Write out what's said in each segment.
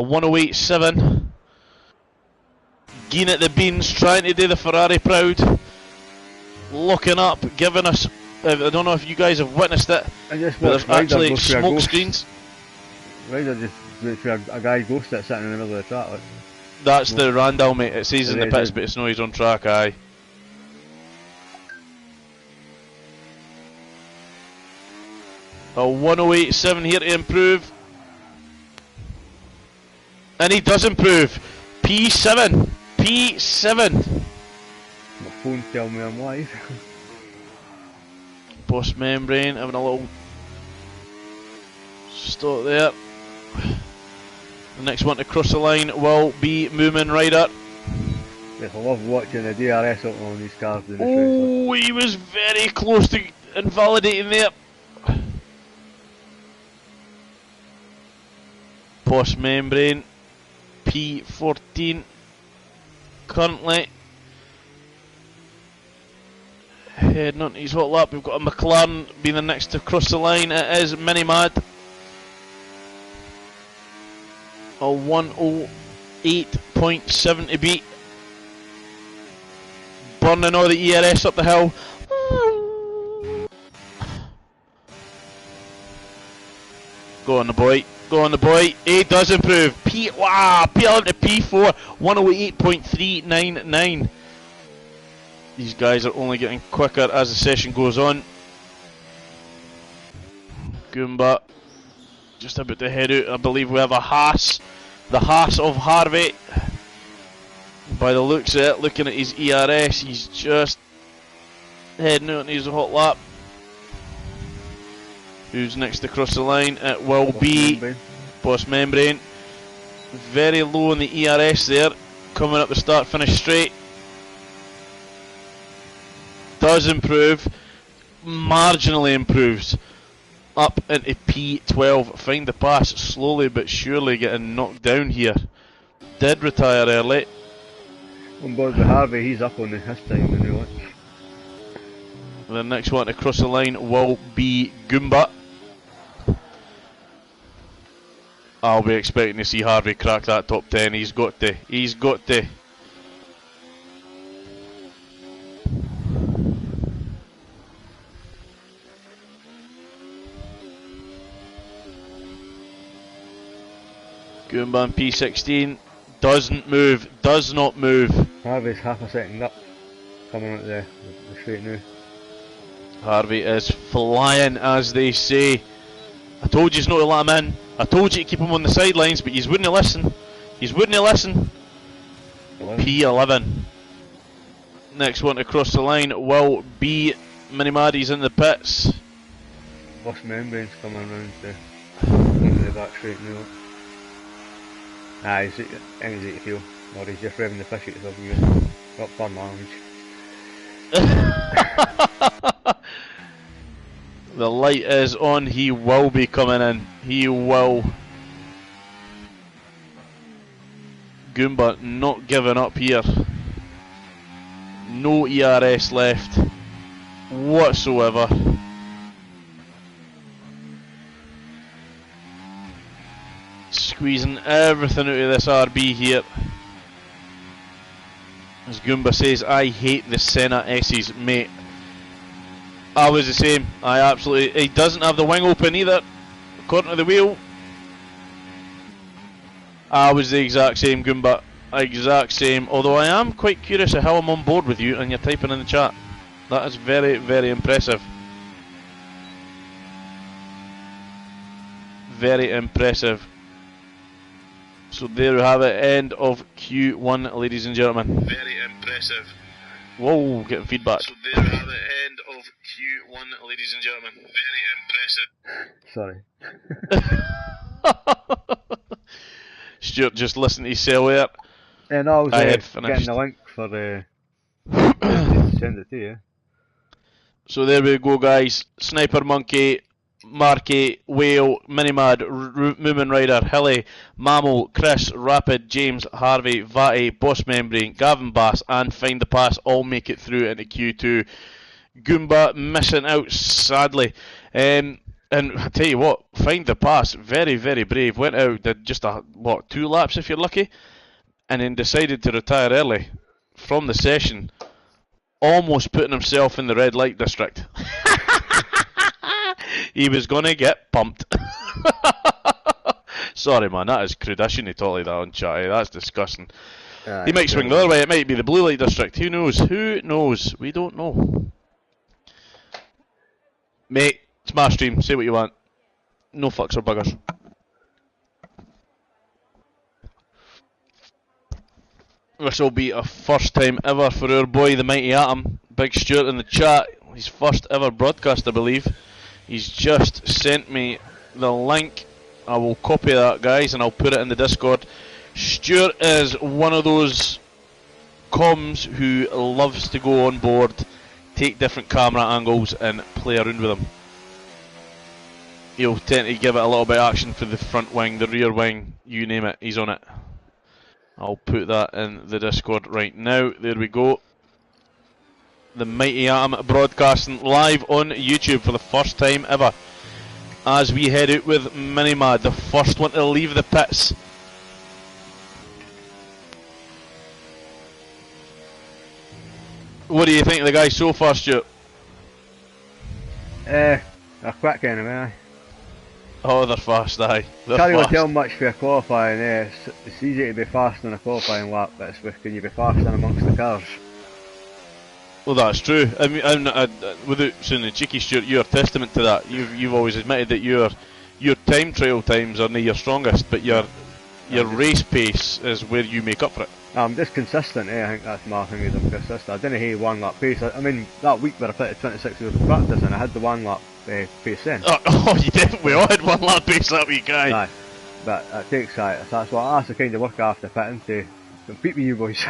108.7. Geen at the beans, trying to do the Ferrari proud. Looking up, giving us. I don't know if you guys have witnessed it, but there's actually smoke screens. Ryder just went for a guy ghost that's sitting in the middle of the track. Like. That's the Randall, mate. It says in the pits, but it's no, he's on track, aye. A 108.7 here to improve. And he does improve. P7. P7. My phone telling me I'm live. Boss Membrane having a little stop there. The next one to cross the line will be Moomin Rider. Yes, I love watching the DRS up on these cars. Oh, he was very close to invalidating there. Boss Membrane, P14 currently heading on to his hot lap. We've got a McLaren being the next to cross the line. It is Mini Mad. A 108.7 to beat. Burning all the ERS up the hill. Go on the boy. Go on the boy. He does improve. P11 to P4. 108.399. These guys are only getting quicker as the session goes on. Goomba just about to head out. I believe we have a Haas. The Haas of Harvey. By the looks of it, looking at his ERS, he's just heading out on his hot lap. Who's next to cross the line? It will be Boss Membrane. Very low on the ERS there. Coming up the start finish straight. Does improve. Marginally improves. Up into P12. Find the pass slowly but surely getting knocked down here. Did retire early. On board with Harvey, he's up on his time anyway. The next one to cross the line will be Goomba. I'll be expecting to see Harvey crack that top 10. He's got to. He's got to. Goomba on P16 doesn't move. Does not move. Harvey's half a second up. Coming out the straight now. Harvey is flying, as they say. I told you not to let him in. I told you to keep him on the sidelines, but you wouldn't listen. You wouldn't listen. 11. P11. Next one to cross the line will be Mini Maddy's in the pits. Boss Membrane's coming around into the back straight now. He's easy to feel. Or he's just revving the fish at himself again. Got fun language. The light is on. He will be coming in. He will. Goomba not giving up here. No ERS left whatsoever. Squeezing everything out of this RB here. As Goomba says, I hate the Senna S's, mate. I was the same. I absolutely. He doesn't have the wing open either, according to the wheel. I was the exact same, Goomba. Exact same. Although I am quite curious of how I'm on board with you and you're typing in the chat. That is very, very impressive. Very impressive. So there we have it. End of Q1, ladies and gentlemen. Very impressive. Whoa, getting feedback. So there we have it. End of Q1, ladies and gentlemen. Very Sorry. Stuart just listened to yourself there. And I was getting the link for to send it to you. So there we go, guys. Sniper Monkey, Marky, Whale, Minimad, Moomin Rider, Hilly, Mammal, Chris, Rapid, James, Harvey, Vatty, Boss Membrane, Gavin Bass and Find the Pass all make it through into Q2. Goomba missing out sadly. And I tell you what, find the pass, very, very brave. Went out, did just two laps if you're lucky, and then decided to retire early from the session, almost putting himself in the red light district. He was gonna get pumped. Sorry, man, that is crude. I shouldn't talk like that on chat. That's disgusting. He might swing the other way. It might be the blue light district. Who knows? Who knows? We don't know. Mate, it's my stream. Say what you want. No fucks or buggers. This will be a first time ever for our boy, the mighty Atom. Big Stuart in the chat. His first ever broadcast, I believe. He's just sent me the link. I will copy that, guys, and I'll put it in the Discord. Stuart is one of those comms who loves to go on board, take different camera angles and play around with them. He'll tend to give it a little bit of action for the front wing, the rear wing, you name it, he's on it. I'll put that in the Discord right now. There we go. The mighty Atom broadcasting live on YouTube for the first time ever. As we head out with Minimad, the first one to leave the pits. What do you think of the guys so far, Stuart? They're quick anyway. Oh, they're fast, aye. They're Can't really fast. tell much for a qualifying. It's easy to be fast on a qualifying lap, but it's can you be fast in amongst the cars? Well, that's true. I mean, without sounding cheeky, Stuart, you're a testament to that. You've always admitted that your time trial times are not your strongest, but your race pace is where you make up for it. I'm just consistent, I think that's my thing, is I'm consistent. I didn't hate one lap pace. I mean, that week where I pitted 26 hours of practice and I had the one lap pace then. Oh, you did? We all had one lap pace that week, guy. Aye, but it takes that's the kind of work after pitting to compete with you boys.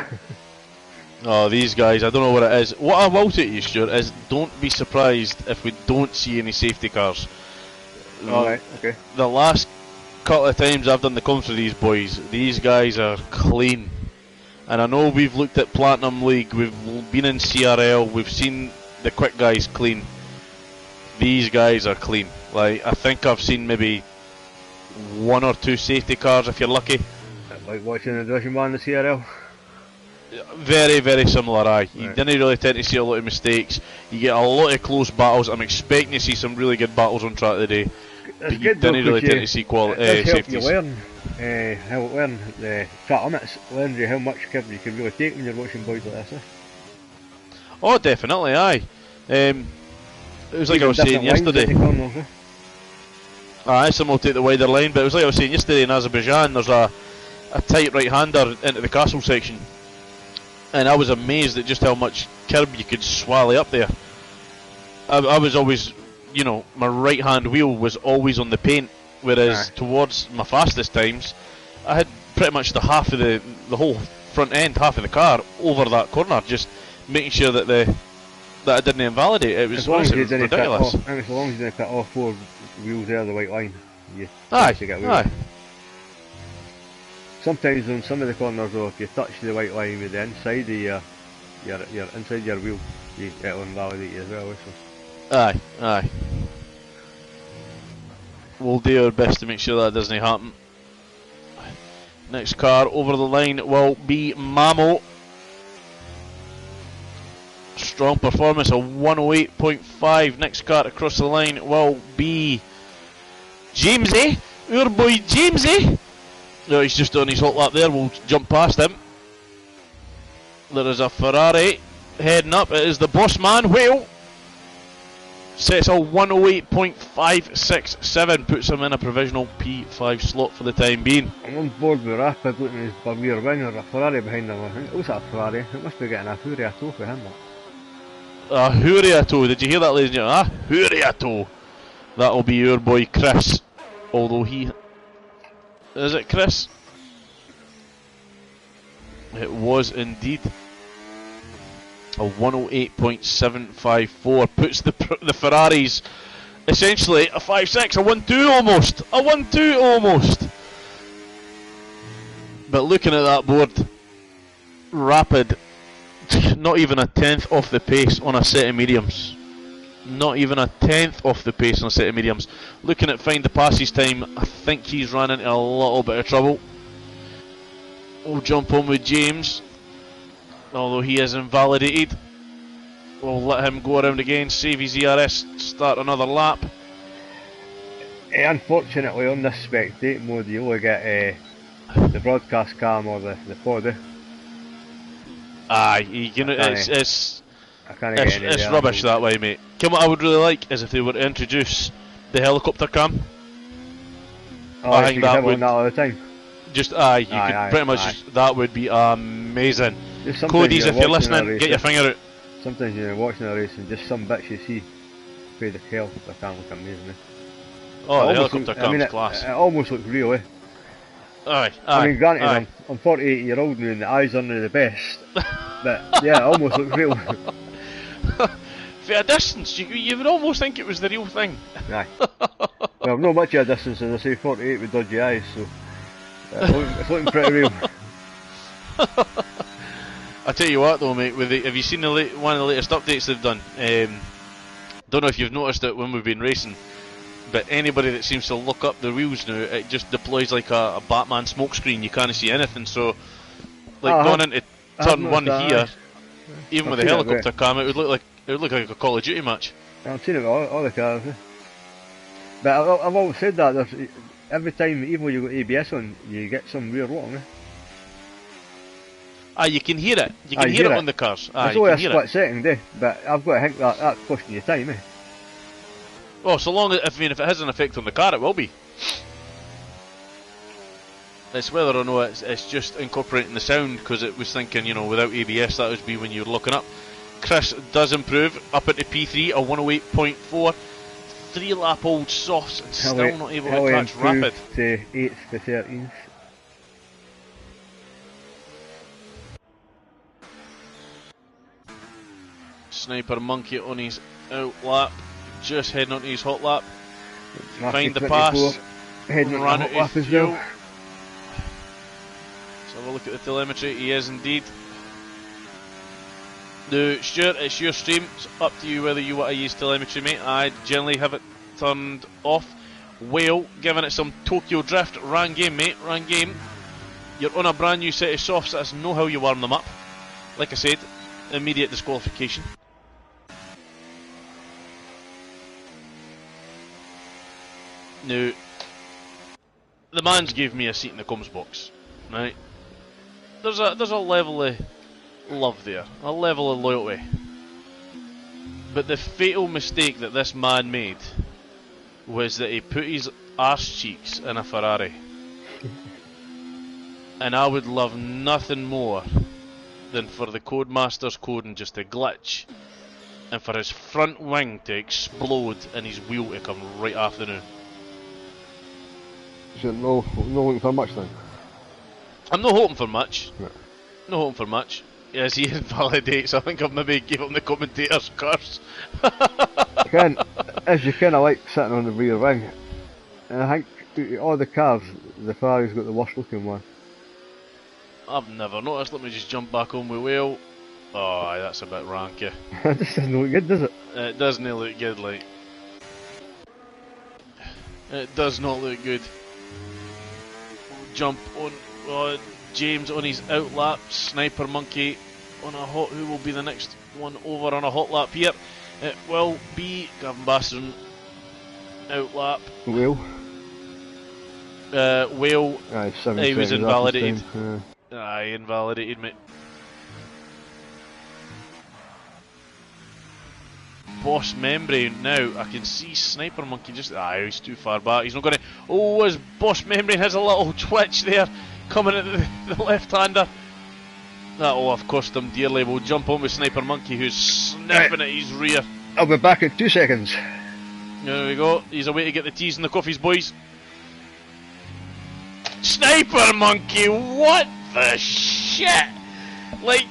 Oh, these guys, I don't know what it is. What I will say to you, Stuart, is don't be surprised if we don't see any safety cars. Alright, okay. The last couple of times I've done the comms for these boys, these guys are clean. And I know we've looked at Platinum League, we've been in CRL, we've seen the quick guys clean. These guys are clean. Like, I think I've seen maybe 1 or 2 safety cars if you're lucky. Like watching the Division 1 in the CRL? Very, very similar, aye. You didn't really tend to see a lot of mistakes. You get a lot of close battles. I'm expecting to see some really good battles on track today. But you didn't really tend to see safeties. You learn the track limits, learn you how much cover you can really take when you're watching boys like this. Oh, definitely, aye. It was like I was saying yesterday. Aye, some will take the wider line, but it was like I was saying yesterday in Azerbaijan, there's a tight right-hander into the castle section. And I was amazed at just how much curb you could swally up there. I was always, you know, my right hand wheel was always on the paint, whereas towards my fastest times, I had pretty much the half of the whole front end, half of the car over that corner, just making sure that that I didn't invalidate it. It was ridiculous. As long as you didn't put all 4 wheels there the white line, you get away. Aye. Sometimes on some of the corners though, if you touch the white line with the inside of your inside your wheel, it'll invalidate you as well. So. Aye. We'll do our best to make sure that doesn't happen. Next car over the line will be Mamo. Strong performance, a 108.5. Next car across the line will be Jamesy, our boy Jamesy. No, he's just on his hot lap there, we'll jump past him. There is a Ferrari heading up, it is the boss man, Whale. Sets a 108.567, puts him in a provisional P5 slot for the time being. I'm on board with Rapid looking at his rear wing, or a Ferrari behind him. I think it was a Ferrari, it must be getting a Furiato for him. A Furiato, did you hear that, ladies and gentlemen? A Furiato. That'll be your boy Chris, although he... Is it Chris? It was indeed. A 108.754 puts the Ferraris essentially a 5.6, a 1.2 almost, a 1.2 almost. But looking at that board, Rapid, not even a tenth off the pace on a set of mediums. Not even a tenth off the pace on a set of mediums. Looking at find the passes time, I think he's run into a little bit of trouble. We'll jump on with James, although he is invalidated. We'll let him go around again, save his ERS, start another lap. Unfortunately, on this spectate mode, you only get the broadcast cam or the pod. Aye, it's rubbish that way, mate. What I would really like is if they were to introduce the helicopter cam. Oh, I think that would all the time. Just pretty much that would be amazing. Cody's, if you're listening, get your finger out. Sometimes you're watching a race and just some bits you see where the helicopter cam look amazing. Oh, the helicopter cam's class. It almost looks real, eh? Aye. I mean, granted, I'm 48-year-old now and the eyes aren't the best, but yeah, it almost looks real. For a distance, you would almost think it was the real thing. Aye. Well, not much of a distance, as I say, 48 with dodgy eyes, so it's looking pretty real. I tell you what, though, mate. Have you seen one of the latest updates they've done? Don't know if you've noticed it when we've been racing, but anybody that seems to look up the wheels now, it just deploys like a Batman smoke screen. You can't see anything. So, like going into turn 1 here, even with the helicopter cam, it would look like a Call of Duty match. I've seen it with all the cars. But I've always said that every time, even when you got ABS on, you get some rear rocking. You can hear it. You can hear it on the cars. It's only a split second, but I've got to think that's costing you time, eh? Oh, so long as if it has an effect on the car, it will be. It's whether or not it's just incorporating the sound, because it was thinking, without ABS that would be when you're looking up. Chris does improve up into P3, a 108.4, 3-lap old softs, and still not able to catch rapid. To 8th to 13th. Sniper Monkey on his out lap, just heading onto his hot lap. Find the 24, pass, heading on the hot lap as fuel. well. Let's have a look at the telemetry. He is indeed. Now, Stuart, it's your stream. It's up to you whether you want to use telemetry, mate. I generally have it turned off. Whale, giving it some Tokyo Drift. Ran game, mate. Ran game. You're on a brand new set of softs. That's no how you warm them up. Like I said, immediate disqualification. Now, the man's gave me a seat in the comms box, right? There's a level of love there, a level of loyalty. But the fatal mistake that this man made was that he put his arse cheeks in a Ferrari. And I would love nothing more than for the Codemaster's coding just to glitch, and for his front wing to explode and his wheel to come right off the new. So no looking for much then? I'm not hoping for much. No. Not hoping for much. Yes, he invalidates. I think I've maybe gave him the commentator's curse. As you kind of like sitting on the rear wing, and I think all the cars, the Ferrari's got the worst looking one. I've never noticed. Let me just jump back on with Whale. Oh, aye, that's a bit rank, yeah. This doesn't look good, does it? It doesn't look good, like. It does not look good. Jump on James on his out lap. Sniper Monkey on a hot. Who will be the next one over on a hot lap here? It will be Gavin Basson out lap. Whale. Whale. Aye, he was invalidated. Aye, invalidated, mate. Boss Membrane now. I can see Sniper Monkey just. He's too far back. He's not going to. Oh, as Boss Membrane has a little twitch there coming at the left-hander. That will have cost him dearly. We'll jump on with Sniper Monkey, who's sniffing at his rear. I'll be back in 2 seconds. There we go. He's away to get the teas and the coffees, boys. Sniper Monkey, what the shit? Like,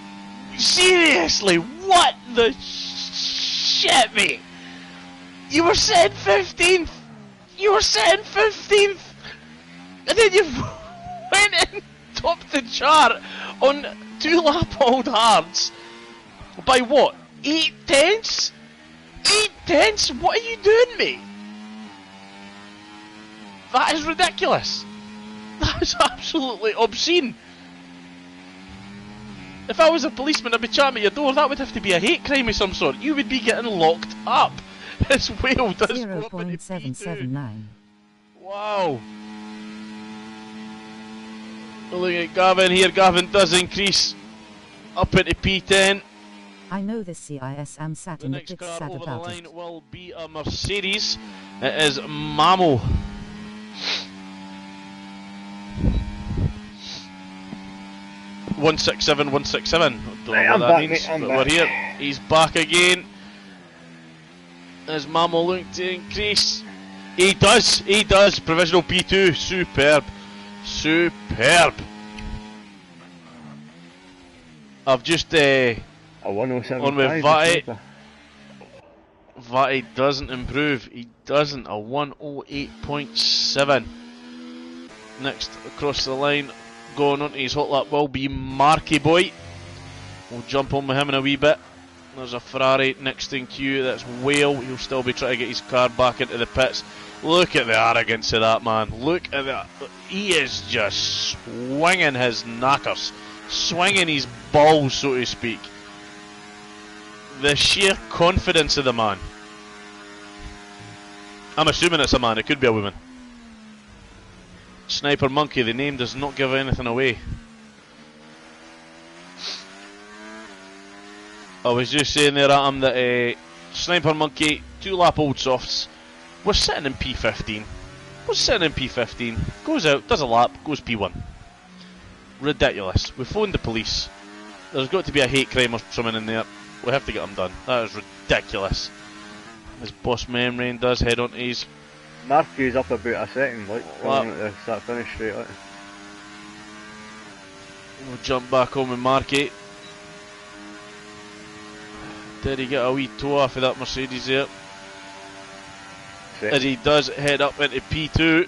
seriously, what the shit, mate? You were sitting 15th. You were sitting 15th. And then you went and topped the chart on 2 lap old hards. By what? 8 tenths? 8/10? What are you doing, mate? That is ridiculous. That is absolutely obscene. If I was a policeman, I'd be chatting at your door. That would have to be a hate crime of some sort. You would be getting locked up. This whale does go up into P2. Wow. Look at Gavin here. Gavin does increase up into P10. I know this CIS am sat in the pits sad over about the line it. will be a Mercedes. It is Mamo. One 167. Don't know what that means, but we're here. He's back again. Is Mamo looking to increase? He does. Provisional P2. Superb. I've just a 107 on with Vati. Vati doesn't improve. He doesn't. A 108.7. Next across the line, going on to his hot lap will be Marky Boy. We'll jump on with him in a wee bit. There's a Ferrari next in queue. That's Whale. He'll still be trying to get his car back into the pits. Look at the arrogance of that man. Look at that. He is just swinging his knackers. Swinging his balls, so to speak. The sheer confidence of the man. I'm assuming it's a man. It could be a woman. Sniper Monkey. The name does not give anything away. I was just saying there at him that Sniper Monkey, 2 lap old softs. We're sitting in P15. Goes out, does a lap, goes P1. Ridiculous. We phoned the police. There's got to be a hate crime or something in there. We have to get them done. That is ridiculous. As Boss Membrane does head on to his... Marky's up about a second, like, coming at the start finish straight, like. We'll jump back home with Marky. Did he get a wee toe off of that Mercedes there? As he does head up into P2.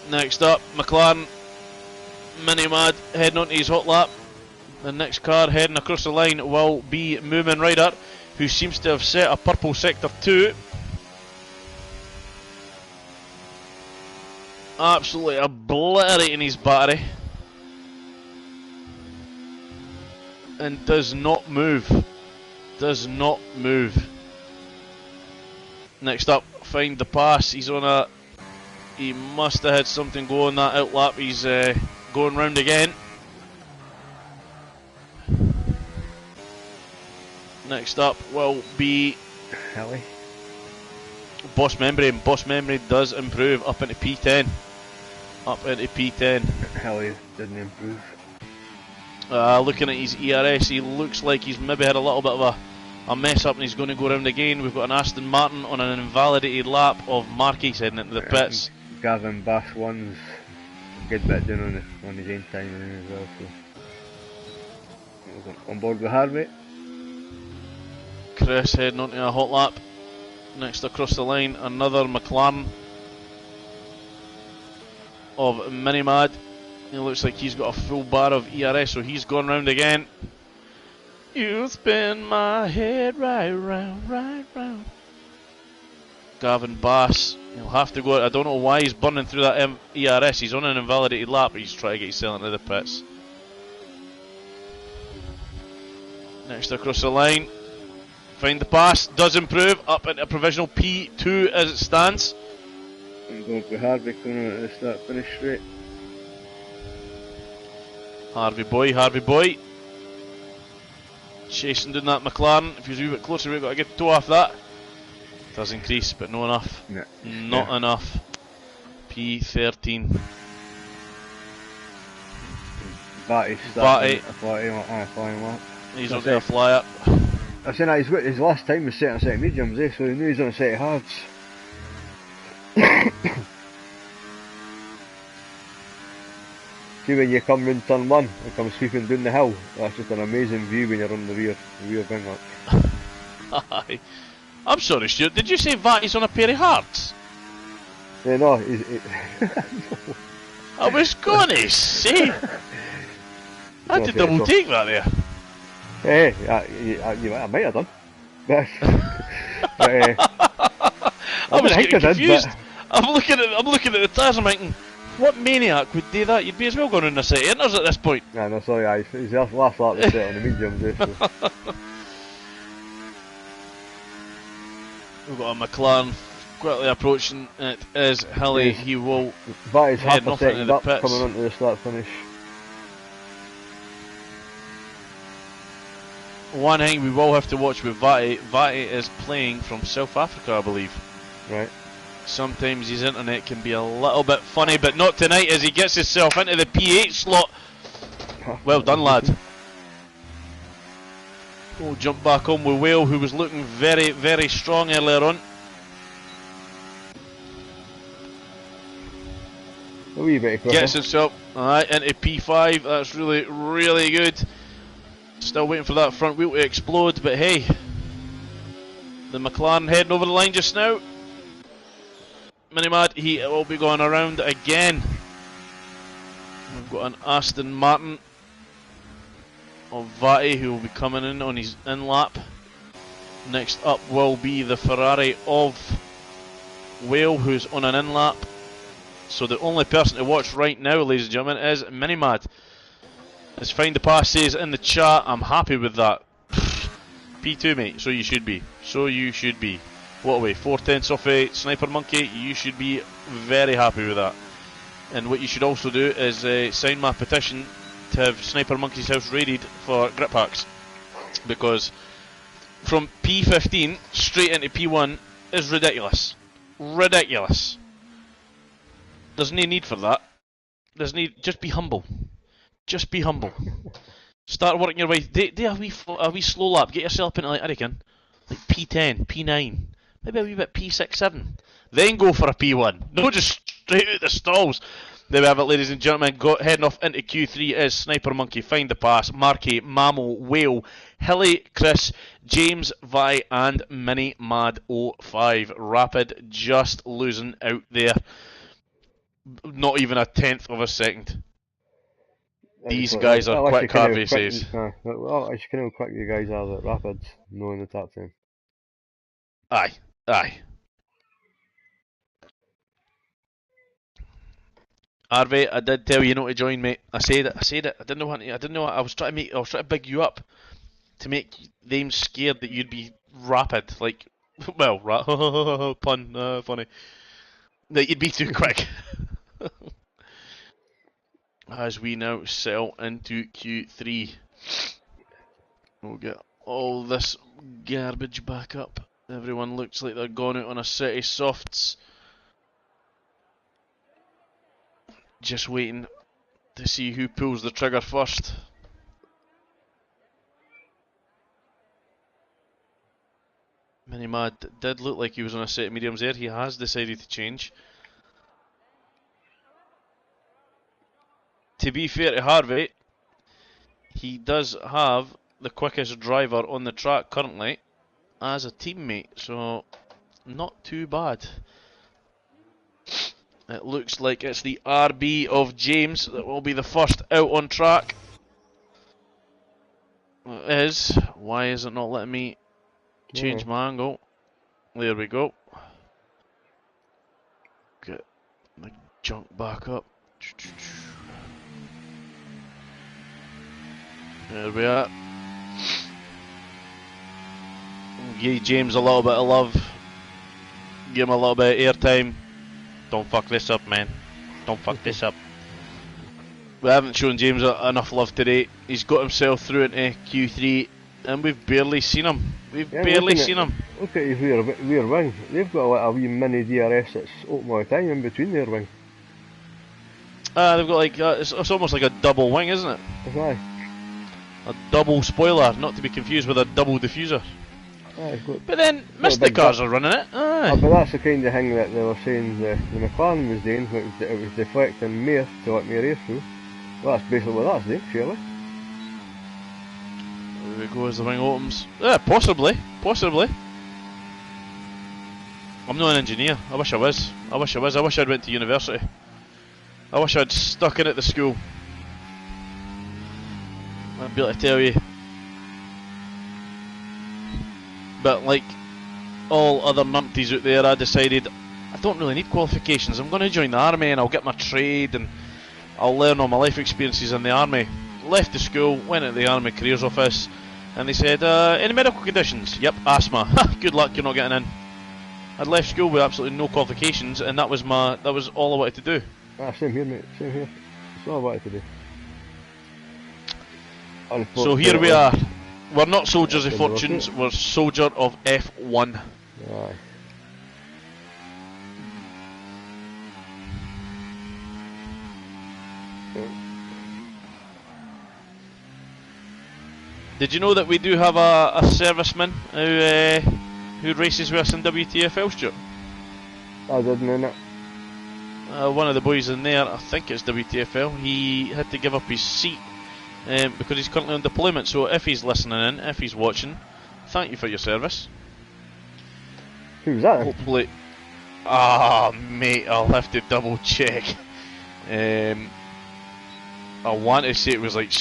Next up, McLaren Mini-Mad heading on to his hot lap. The next car heading across the line will be Moomin Rider, who seems to have set a purple sector 2. Absolutely obliterating his battery. And does not move. Next up, find the pass. He's on a... He must have had something go on that outlap. He's going round again. Next up will be... Helly. Boss Membrane. Boss Membrane does improve up into P10. Helly didn't improve. Looking at his ERS, he looks like he's maybe had a little bit of a mess up and he's going to go round again. We've got an Aston Martin on an invalidated lap of Marky heading into the pits. Gavin Waof1's a good bit doing on his own time as well. So on board with Harvey. Chris heading onto a hot lap. Next across the line, another McLaren of Mini-Mad. He looks like he's got a full bar of ERS, so he's gone round again. You spin my head right round. Gavin Bass, he'll have to go. I don't know why he's burning through that ERS. He's on an invalidated lap, but he's trying to get himself into the pits. Next across the line, find the pass, does improve, up into a provisional P2 as it stands. I'm going for Harvey coming out of the start finish straight. Harvey boy. Chasing down that McLaren. If he's a wee bit closer, we've got to get toe off that. Does increase, but not enough. No. Not enough. P13. Vati. Flying lap. He's on a fly up. I've seen that his last time was set on a set of mediums, so he knew he was on a set of hards. See when you come round turn 1 and come sweeping down the hill, that's just an amazing view when you're on the rear wing up. Aye. I'm sorry Stuart, did you say Vati's on a pair of hearts? Yeah, no, I was gonna say. I had to double take that there. Hey, I might have done. But, I was getting confused. But... I'm looking at the tires. I'm thinking, what maniac would do that? You'd be as well going in a set of inners at this point. Nah, no, sorry, he's the last lap of the set on the mediums. So. We've got a McLaren quickly approaching. It is Hilly. He will that is head half a off into second the up pits. coming onto the start finish. One thing we will have to watch with Vati. Vati is playing from South Africa, I believe. Right. Sometimes his internet can be a little bit funny, but not tonight as he gets himself into the P8 slot. Well done, lad. We'll jump back on with Whale, who was looking very, very strong earlier on. A wee bit quicker. Gets himself into P5. That's really, really good. Still waiting for that front wheel to explode, but hey, the McLaren heading over the line just now. Minimad, he will be going around again. We've got an Aston Martin of Vati who will be coming in on his in lap. Next up will be the Ferrari of Whale, who's on an in lap. So the only person to watch right now, ladies and gentlemen, is Minimad. As Find the Pass says in the chat, I'm happy with that. P2, mate, so you should be. So you should be. What away, 4/10 off a Sniper Monkey, you should be very happy with that. And what you should also do is sign my petition to have Sniper Monkey's house raided for grip packs. Because from P15 straight into P1 is ridiculous. Ridiculous. There's no need for that. Just be humble. Just be humble. Start working your way. Do a wee slow lap. Get yourself into, like, I reckon, like P10, P9, maybe a wee bit P6, 7. Then go for a P1. No, just straight out the stalls. There we have it, ladies and gentlemen. Heading off into Q3 is Sniper Monkey, Find the Pass, Marky, Mammal, Whale, Hilly, Chris, James, Vi, and Mini Mad 05. Rapid just losing out there. Not even a tenth of a second. These guys are quick, Harvey says. Well, I should know how quick you guys are at Rapids, knowing the top 10. Aye, aye. Harvey, I did tell you not to join, mate. I said it. I didn't know. I was trying to big you up to make them scared that you'd be rapid, like, well, pun, funny. That you'd be too quick. As we now settle into Q3, we'll get all this garbage back up. Everyone looks like they're going out on a set of softs. Just waiting to see who pulls the trigger first. Minimad did look like he was on a set of mediums there. He has decided to change. To be fair to Harvey, he does have the quickest driver on the track currently as a teammate, so not too bad. It looks like it's the RB of James that will be the first out on track. It is. Why is it not letting me change my angle? There we go. Get my junk back up. There we are. Give James a little bit of love. Give him a little bit of airtime. Don't fuck this up, man. Don't fuck this up. We haven't shown James enough love today. He's got himself through into Q3 and we've barely seen him. We've barely seen him. Look at his rear wing. They've got a wee mini DRS that's open all the time in between their wing. They've got like, it's almost like a double wing, isn't it? Aye. A double spoiler, not to be confused with a double diffuser. Aye, but then, Mystic cars are running it. Aye. But that's the kind of thing that they were saying the McLaren was doing, it was deflecting mirror to let me race through. Well, that's basically what that's doing, surely. There we go as the wing opens. Yeah, possibly. I'm not an engineer. I wish I was. I wish I'd went to university. I wish I'd stuck in at the school. be able to tell you. But like all other numpties out there, I decided I don't really need qualifications. I'm going to join the army and I'll get my trade and I'll learn all my life experiences in the army. Left the school, went into the army careers office, and they said, any medical conditions? Yep, asthma. Good luck, you're not getting in. I'd left school with absolutely no qualifications, and that was all I wanted to do. Ah, same here, mate. Same here. That's all I wanted to do. So here we are. We're not soldiers of fortunes. We're soldier of F1. Aye. Did you know that we do have a serviceman who races with us in WTFL, Stuart? I didn't know that. One of the boys in there, I think it's WTFL, he had to give up his seat because he's currently on deployment. So if he's listening in, if he's watching, thank you for your service. Who was that? Hopefully. Ah, mate, I'll have to double check. I want to say it was like,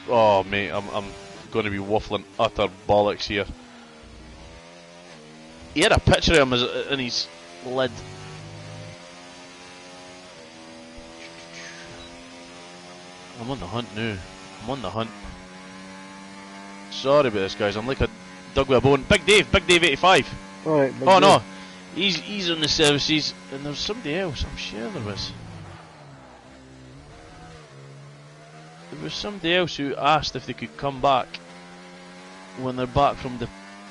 oh mate, I'm going to be waffling utter bollocks here. He had a picture of him in his lid. I'm on the hunt now. I'm on the hunt. Sorry about this, guys. I'm like a dog with a bone. Big Dave 85. Alright, oh no, he's on the services, and there's somebody else. I'm sure there was. There was somebody else who asked if they could come back when they're back from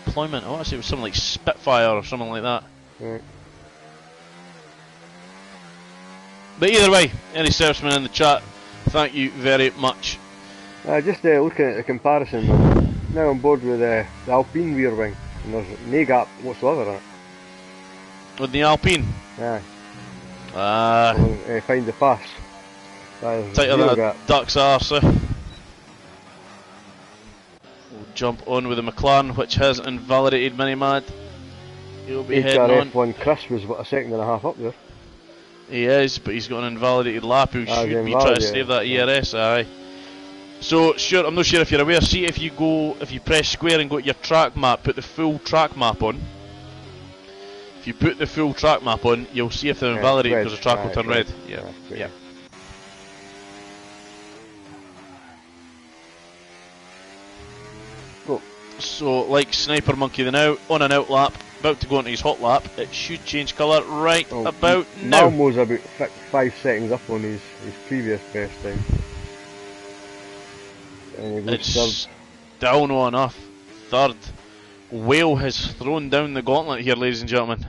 deployment. I want to say it was something like Spitfire or something like that. Right. But either way, any servicemen in the chat, thank you very much. Just looking at the comparison, I'm now on board with the Alpine rear wing, and there's no gap whatsoever in it. With the Alpine? Aye. Find the pass. Tighter than a duck's arse. We'll jump on with the McLaren, which has invalidated Minimad. He'll be heading on. F1 Chris was what, a second and a half up there. He is, but he's got an invalidated lap. He should be trying to save that ERS. Aye. So, sure, I'm not sure if you're aware. See, if you press square and go to your track map, put the full track map on. If you put the full track map on, you'll see if they're invalidated because the track will turn red. Yeah. Cool. So, like Sniper Monkey, now on an out lap, about to go into his hot lap. It should change colour right about now. Malmo's about 5 seconds up on his previous best time. And he it's down on enough. Third. Whale has thrown down the gauntlet here, ladies and gentlemen.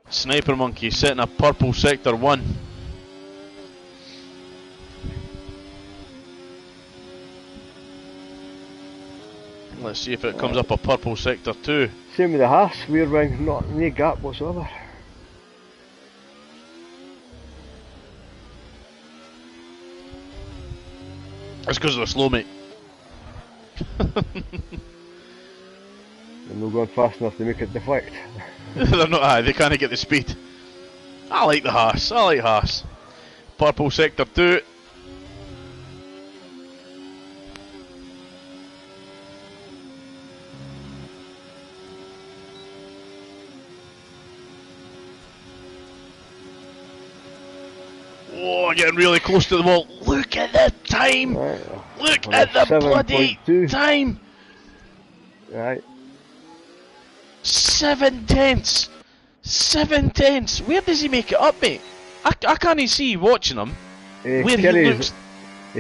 Sniper Monkey setting a purple sector 1. Let's see if it comes up a purple sector 2. Same with the Haas, rear wing, no gap whatsoever. That's because they're slow, mate. They're not going fast enough to make it deflect. They're not, they can't get the speed. I like the Haas, I like Haas. Purple sector 2. Oh, getting really close to the wall. Look at the time! Right. Look at the bloody time! Right. 7 tenths! 7 tenths! Where does he make it up, mate? I can't even see watching him. He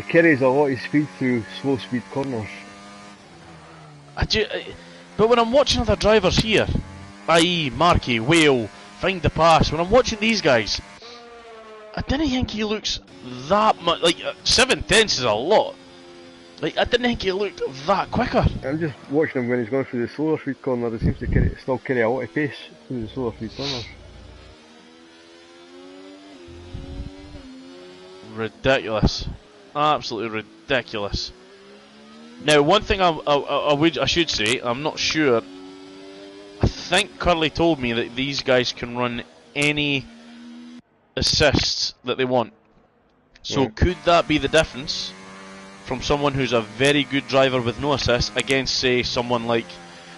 carries a lot of speed through slow speed corners. But when I'm watching other drivers here, i.e. Marky, Whale, Find the Pass, when I'm watching these guys, I didn't think he looks that much. Like 7 tenths is a lot. Like I didn't think he looked that quicker. I'm just watching him when he's going through the slower speed corner. He seems to still carry a lot of pace through the slower speed corners. Ridiculous, absolutely ridiculous. Now, one thing I should say, I'm not sure. I think Curly told me that these guys can run any assists that they want. So Right. could that be the difference from someone who's a very good driver with no assists against, say, someone like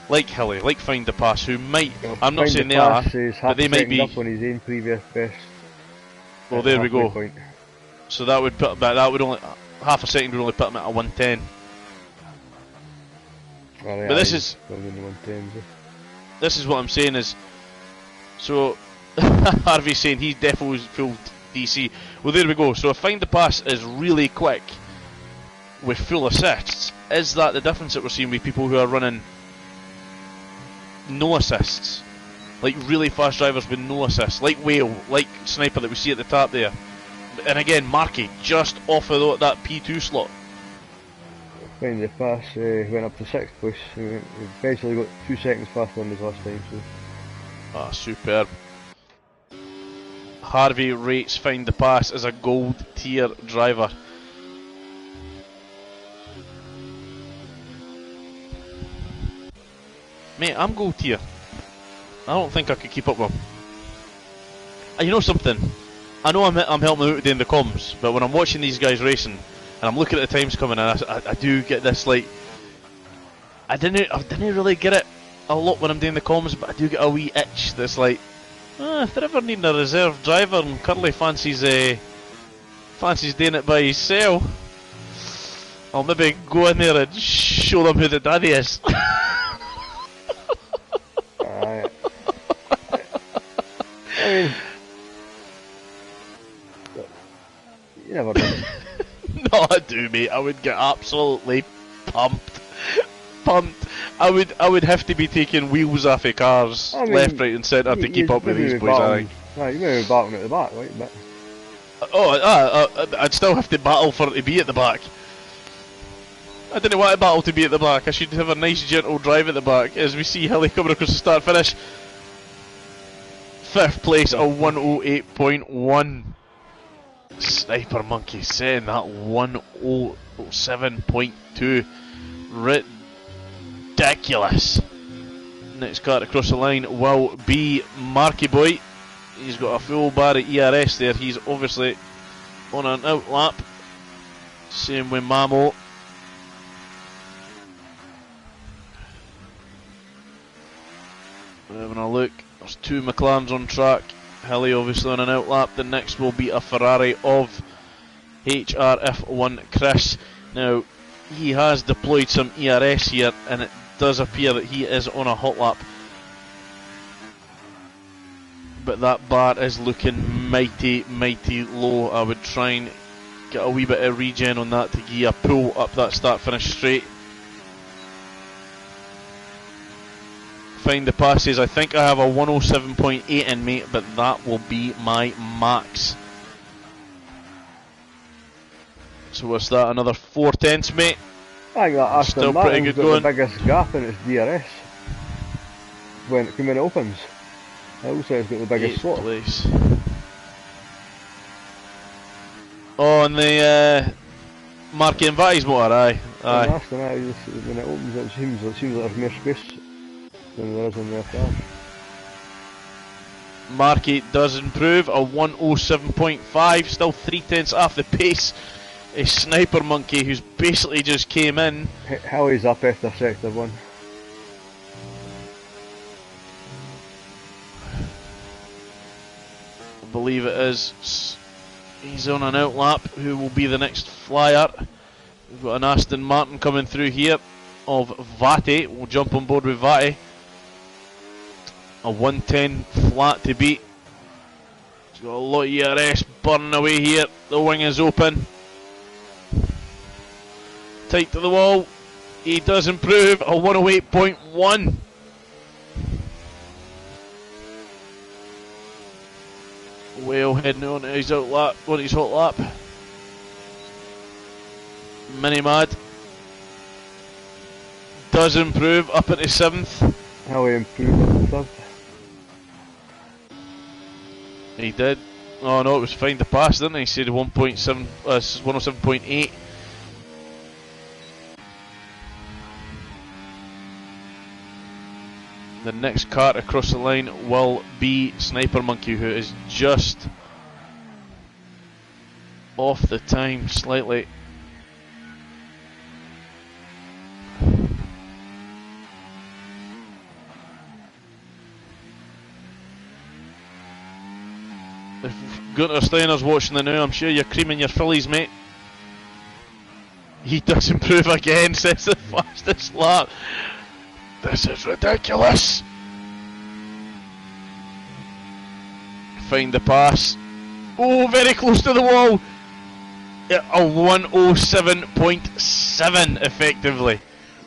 Hilly, like Find the Pass, who might, Well, I'm not Find saying the they are, Pass is but half they a might second be. up on his own previous best. Well, at the there we halfway go. point. So that would put, but that would only, half a second would only put him at a 110. Well, But this yeah, is he's in the 110s, eh? this is what I'm saying is, so Harvey's saying he's definitely full DC. Well, there we go. So if Find the Pass is really quick with full assists, is that the difference that we're seeing with people who are running no assists? Like really fast drivers with no assists, like Whale, like Sniper that we see at the top there. And again, Markey, just off of that P2 slot. Find the Pass went up to 6th place. He eventually got 2 seconds faster than his last time. So. Ah, superb. Harvey rates Find the Pass as a gold tier driver. Mate, I'm gold tier. I don't think I could keep up with him. You know something? I know I'm helping out today in the comms, but when I'm watching these guys racing and I'm looking at the times coming, and I do get this, like, I didn't really get it a lot when I'm doing the comms, but I do get a wee itch that's like, if they're ever needing a reserve driver and Curly fancies doing it by himself, I'll maybe go in there and show them who the daddy is. I mean, you never know. No, I do, mate. I would get absolutely pumped. I would have to be taking wheels off of cars, I mean, left, right, and centre to keep up with these boys. I think. Right, you may be battling at the back, right? But I'd still have to battle for it to be at the back. I didn't want to battle to be at the back. I should have a nice, gentle drive at the back as we see Hilly coming across the start finish. 5th place, a 108.1. Sniper Monkey saying that 107.2. Ridiculous. Next car across the line will be Marky Boy. He's got a full bar of ERS there. He's obviously on an out lap. Same with Mamo. We're having a look. There's 2 McLarens on track. Hilly obviously on an out lap. The next will be a Ferrari of HRF1 Chris. Now, he has deployed some ERS here, and it does appear that he is on a hot lap. But that bar is looking mighty, mighty low. I would try and get a wee bit of regen on that to give you a pull up that start finish straight. Find the Passes. I think I have a 107.8 in me, but that will be my max. So what's that? Another 4/10, mate. I think that Aston Still pretty Martin's good got going. the biggest gap in its DRS when it opens. I also it's got the biggest 8th slot. place. Oh, and the Marky and Vatty's motor, aye. And Aye. Aston Martin, when it opens, it seems like there's more space than there is in the car. Marky does improve, a 107.5, still 3/10 off the pace. A Sniper Monkey who's basically just came in. Hilly's up after sector 1. I believe it is. He's on an out lap. Who will be the next flyer? We've got an Aston Martin coming through here of Vatty. We'll jump on board with Vatty. A 110 flat to beat. He's got a lot of ERS burning away here. The wing is open. Tight to the wall. He does improve. A 108.1. Whale heading on his out lap, on his hot lap. Mini Mad does improve up into 7th. Hilly improved up to 3rd. He did. Oh no, it was Find the Pass, didn't he? He said 107.8. The next car across the line will be Sniper Monkey, who is just off the time slightly. If Gunter Steiner's watching the now, I'm sure you're creaming your fillies, mate. He does improve again, says the fastest lap. This is ridiculous. Find the pass. Oh, very close to the wall. A 107.7 effectively.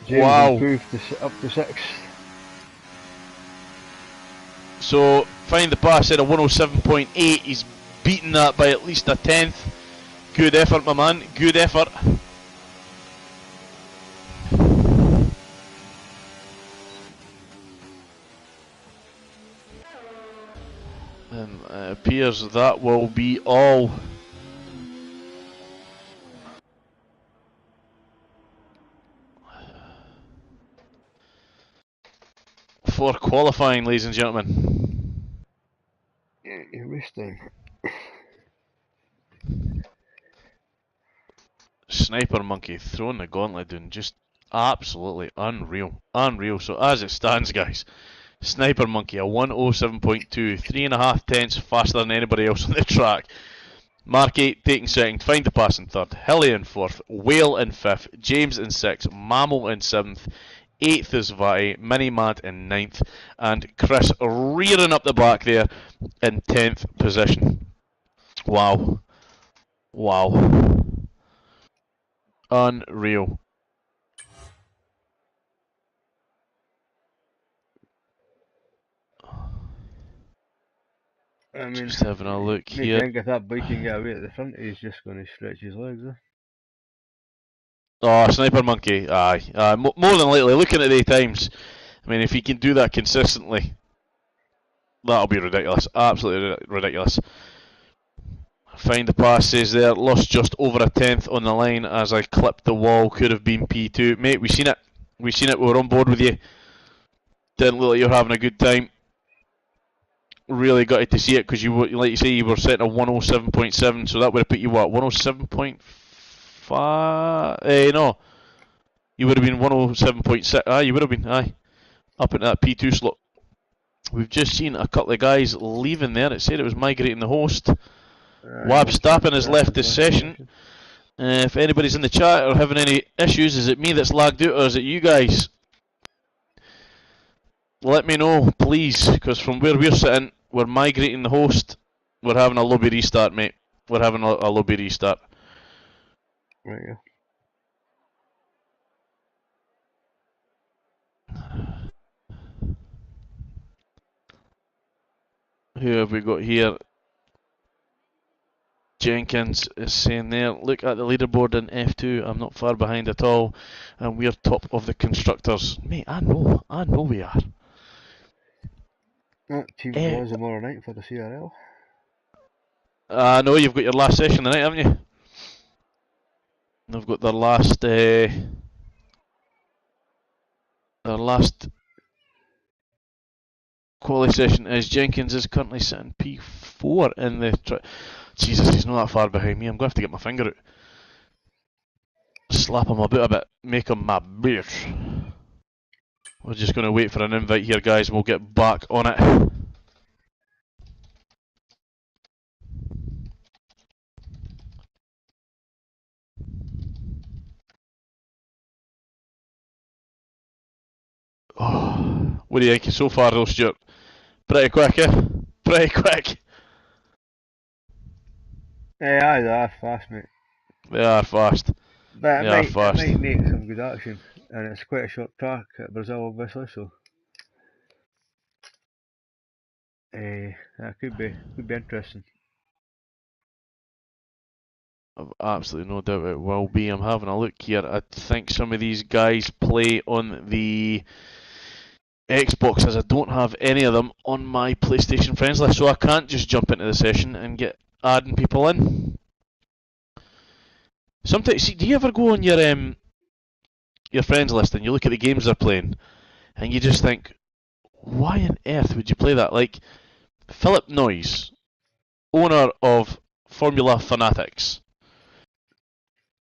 James wow. Improved up to 6. So, find the pass at a 107.8. He's beaten that by at least a tenth. Good effort, my man. Good effort. And it appears that will be all. For qualifying, ladies and gentlemen. Yeah, you're wasting. Sniper Monkey throwing the gauntlet down, just absolutely unreal. Unreal. So as it stands, guys, Sniper Monkey a 107.2, 3.5 tenths faster than anybody else on the track. Mark 8 taking second, Find the Pass in third, Hilly in fourth, Whale in fifth, James in sixth, Mammal in seventh, 8th is Vati, Mini Mad in 9th, and Chris rearing up the back there in 10th position. Wow. Wow. Unreal. I mean, just having a look here. I think if that bike can get away at the front, he's just going to stretch his legs. Oh, Sniper Monkey, aye. More than likely, looking at the times, I mean, if he can do that consistently, that'll be ridiculous. Absolutely ridiculous. Find the Pass says there, lost just over a tenth on the line as I clipped the wall, could have been P2. Mate, we seen it. We were on board with you. Didn't look like you were having a good time. Really got to see it because you, like you say, you were setting a 107.7, so that would have put you what, 107.5? No, you would have been 107.6. You would have been up in that P2 slot. We've just seen a couple of guys leaving there. It said it was migrating the host. Wab Stappen has left this session. If anybody's in the chat or having any issues, is it me that's lagged out or is it you guys? Let me know, please, because from where we're sitting, we're migrating the host. We're having a lobby restart, mate. We're having a lobby restart. Right, yeah. Who have we got here? Jenkins is saying there, look at the leaderboard in F2, I'm not far behind at all, and we're top of the constructors. Mate, I know we are. That team was tomorrow night for the CRL. I know you've got your last session tonight, haven't you? They've got their last quali session as Jenkins is currently sitting P4 in the... Jesus, he's not that far behind me. I'm going to have to get my finger out. Slap him about a bit. Make him my bitch. We're just going to wait for an invite here, guys. We'll get back on it. Oh, what do you think so far, though, Stuart? Pretty quick, eh? Pretty quick. Yeah, they are fast, mate. They are fast. But it might make some good action, and it's quite a short track at Brazil, obviously. So, that could be interesting. I've absolutely no doubt it will be. I'm having a look here. I think some of these guys play on the Xbox, as I don't have any of them on my PlayStation friends list, so I can't just jump into the session and get adding people in. Sometimes, see, do you ever go on your friends list and you look at the games they're playing, and you just think, why on earth would you play that? Like Philip Noyes, owner of Formula Fanatics,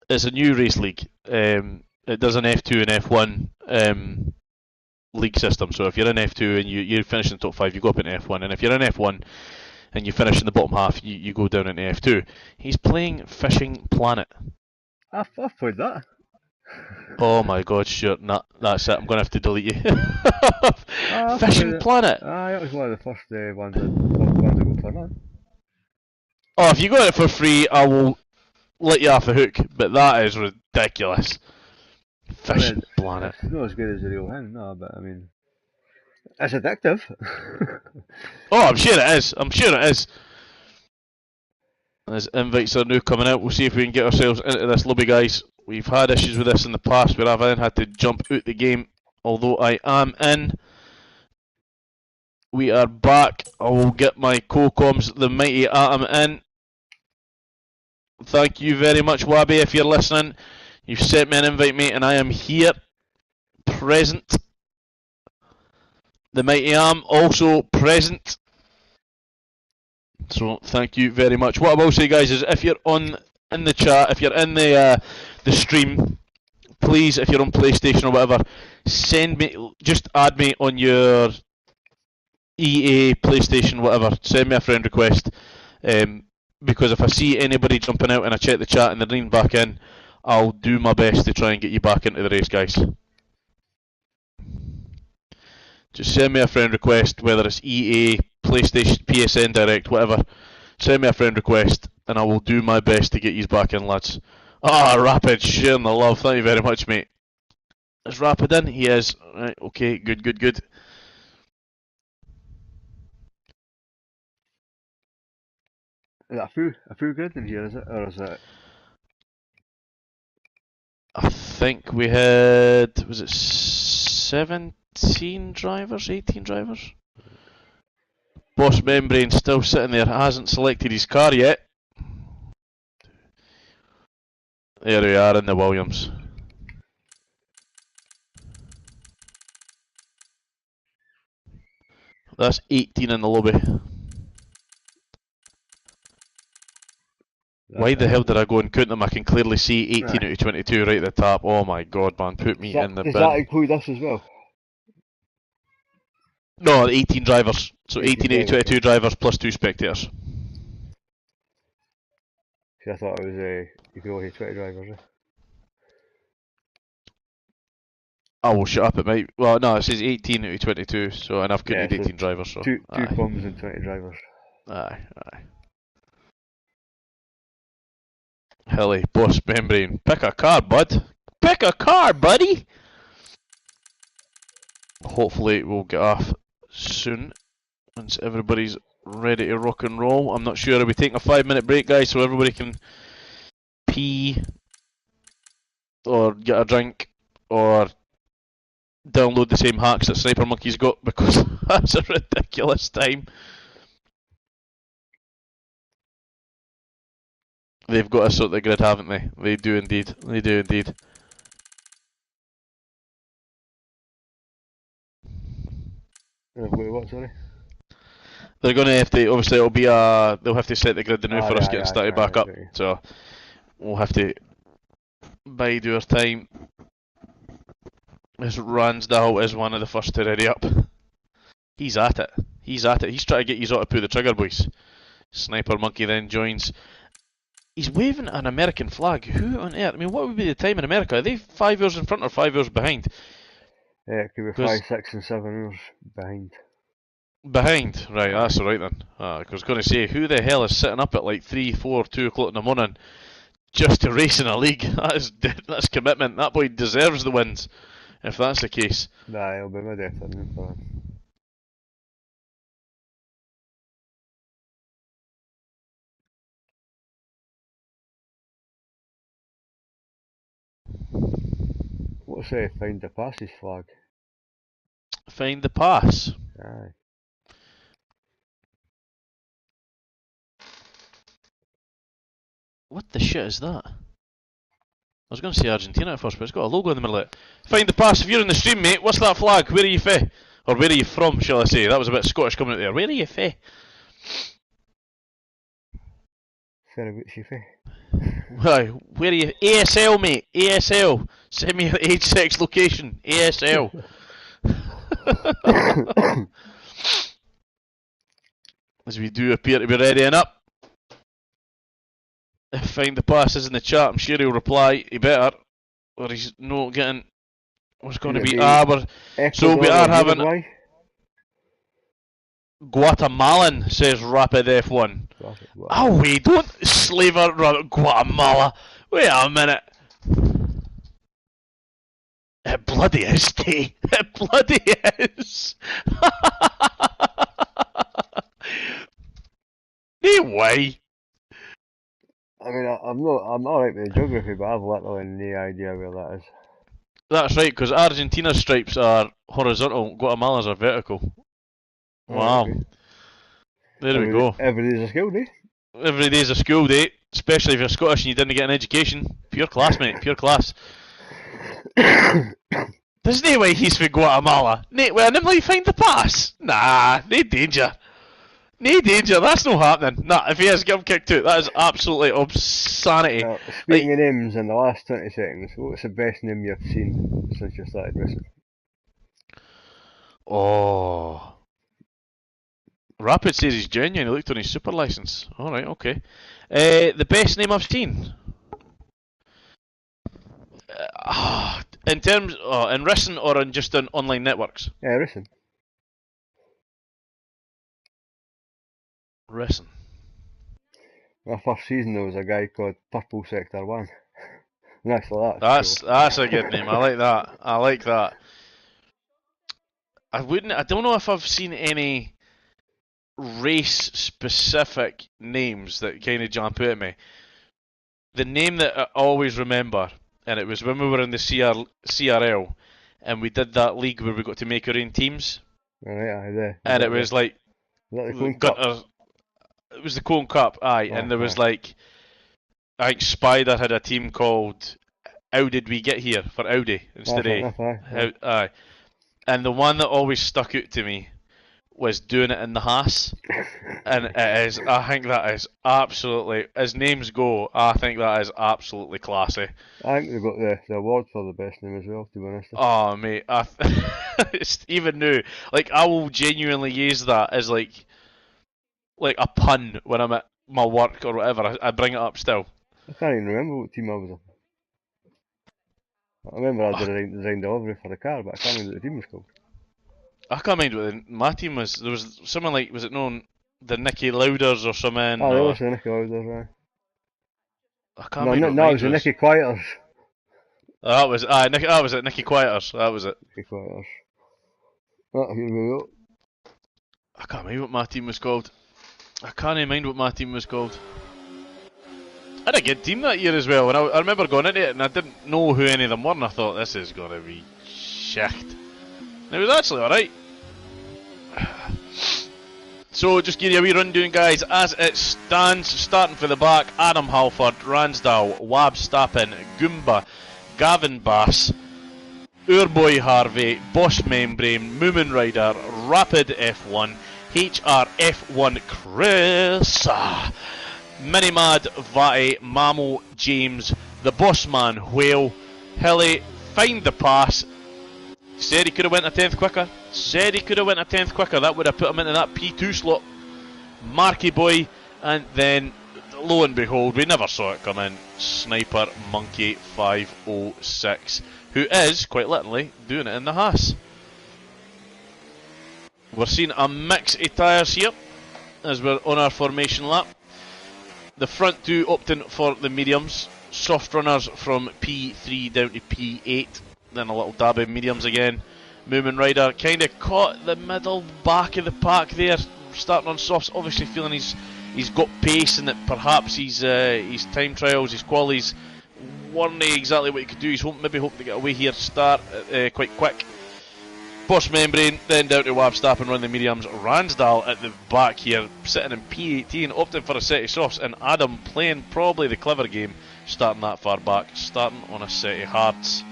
it's a new race league. It does an F2 and F1 league system. So if you're in F2 and you finish in the top 5, you go up into F1. And if you're in F1 and you finish in the bottom half, you go down into F2. He's playing Fishing Planet. I've played that. Oh my god, Stuart, nah, that's it. I'm going to have to delete you. Fishing Planet. That was one of the first ones I go for, man. Oh, if you got it for free, I will let you off the hook. But that is ridiculous. Fishing Planet. It's not as good as the real thing, no, but I mean, it's addictive. Oh, I'm sure it is. I'm sure it is. As invites are now coming out, we'll see if we can get ourselves into this lobby, guys. We've had issues with this in the past where I've then had to jump out the game, although I am in. We are back. I will get my co-coms, the mighty Atom, in. Thank you very much, Wabi, if you're listening. You've sent me an invite, mate, and I am here, present. The mighty Am also present. So thank you very much. What I will say, guys, is if you're in the chat, if you're in the stream, please, if you're on PlayStation or whatever, just add me on your EA, PlayStation, whatever. Send me a friend request, because if I see anybody jumping out and I check the chat and they're leaning back in, I'll do my best to try and get you back into the race, guys. Just send me a friend request, whether it's EA, PlayStation, PSN Direct, whatever. Send me a friend request, and I will do my best to get you back in, lads. Ah, Rapid, sharing the love. Thank you very much, mate. Is Rapid in? He is. Right, okay, good, good, good. Is that a full grid in here, is it? Or is it? I think we had, was it 17 drivers, 18 drivers? Boss Membrane still sitting there, hasn't selected his car yet. There we are in the Williams. That's 18 in the lobby. Why the hell did I go and count them? I can clearly see 18 out of 22 right at the top. Oh my god, man, put me in the bin. Does that include us as well? No, 18 drivers. So 18 out of 22 drivers plus 2 spectators. See, I thought it was you could only have 20 drivers. I will shut up, it might. Well, no, it says 18 out of 22, so, and I've counted 18 drivers. So two bombs and 20 drivers. Aye, aye. Hilly, Boss Membrane. Pick a car, bud. Pick a car, buddy! Hopefully we'll get off soon, once everybody's ready to rock and roll. I'm not sure. Are we taking a 5-minute break, guys, so everybody can pee, or get a drink, or download the same hacks that Sniper Monkey's got, because that's a ridiculous time. They've got to sort the grid, haven't they? They do indeed. They do indeed. What, sorry? They're going to have to, obviously it'll be they'll have to set the grid now for us getting started back up. So, we'll have to bide our time. This Ransdale is one of the first to ready up. He's at it. He's at it. He's trying to get you all to pull the trigger, boys. Sniper Monkey then joins. He's waving an American flag. Who on earth? I mean, what would be the time in America? Are they 5 hours in front or 5 hours behind? Yeah, it could be 5, 6 and 7 hours behind. Behind? Right, that's alright then. I was going to say, who the hell is sitting up at like 3, 4, 2 o'clock in the morning just to race in a league? That's commitment. That boy deserves the wins, if that's the case. Nah, it'll be my death for that. What's find the passes flag? Find the pass? Aye. What the shit is that? I was going to say Argentina at first, but it's got a logo in the middle of it. Find the pass. If you're in the stream, mate, what's that flag? Where are you fae? Or where are you from, shall I say? That was a bit Scottish coming out there. Where are you fae? Fair about you fae. Why? Where are you? ASL, mate. ASL. Send me your age, sex, location. ASL. As we do appear to be ready and up. If find the passes in the chat, I'm sure he'll reply. He better, or he's not getting. What's going to be? So we are having. Uruguay? Guatemalan, says Rapid F1. Oh, wait, don't slaver Guatemala. Wait a minute. It bloody is, T. It bloody is. No way. I mean, I'm alright with the geography, but I've literally no idea where that is. That's right, because Argentina's stripes are horizontal, Guatemala's are vertical. Wow. Okay. There we go. Every day's a school day. Every day's a school day, especially if you're Scottish and you didn't get an education. Pure class, mate, pure class. There's no way he's for Guatemala. Well, let me find the pass. Nah, no danger. No danger, that's not happening. Nah, if he is, give him kick two. That is absolutely obscenity. Speaking of names in the last 20 seconds, what's the best name you've seen since you started racing? Oh. Rapid says he's genuine. He looked on his super license. Alright, okay. The best name I've seen? In terms, in racing or in just on online networks? Yeah, racing. Racing. My first season there was a guy called Purple Sector 1. Next to that. That's a good name. I like that. I like that. I don't know if I've seen any race specific names that kind of jump out at me. The name that I always remember, and it was when we were in the CRL, and we did that league where we got to make our own teams. Right, and it was like Gunter. It was the Cone Cup, aye, and there was like, I think Spider had a team called How Did We Get Here for Audi instead of aye. And the one that always stuck out to me was doing it in the Haas, and it is. I think that is absolutely, as names go, I think that is absolutely classy. I think they got the award for the best name as well, to be honest. Oh mate, it's even new. Like I will genuinely use that as like a pun when I'm at my work or whatever. I bring it up still. I can't even remember what team I was in. I remember I designed the livery for the car, but I can't remember what the team was called. I can't remember what my team was. There was someone like, was it known the Nicky Louders or something? Oh, there was the Nicky Louders, right? I can't remember. No, it was the Nicky Quieters. That was it. Nicky Quieters. That was it. Nicky Quieters. Oh, here we go. I can't remember what my team was called. I can't mind what my team was called. I had a good team that year as well, and I remember going into it and I didn't know who any of them were, and I thought this is going to be shit. And it was actually alright. So just give you a wee rundown, guys, as it stands. Starting for the back: Adam Halford, Ransdale, Wab Stappen, Goomba, Gavin Bass, our boy Harvey, Boss Membrane, Moomin Rider, Rapid F1, HRF1 Chris, Minimad, Vati, Mamo, James, the Boss Man, Whale, Hilly, Find the Pass. Said he could have went a 10th quicker. That would have put him into that P2 slot. Marky Boy, and then lo and behold, we never saw it come in. Sniper Monkey 506, who is quite literally doing it in the Haas. We're seeing a mix of tyres here as we're on our formation lap. The front two opting for the mediums. Soft runners from P3 down to P8. Then a little dab of mediums again. Moomin Rider kind of caught the middle back of the pack there, starting on softs. Obviously feeling he's got pace and that perhaps his time trials, his qualities weren't exactly what he could do. He's maybe hoping to get away here, start quite quick. Boss Membrane, then down to Wab Stapp and run the mediums. Ransdale at the back here, sitting in P18, opting for a set of softs, and Adam playing probably the clever game, starting that far back, starting on a set of hards.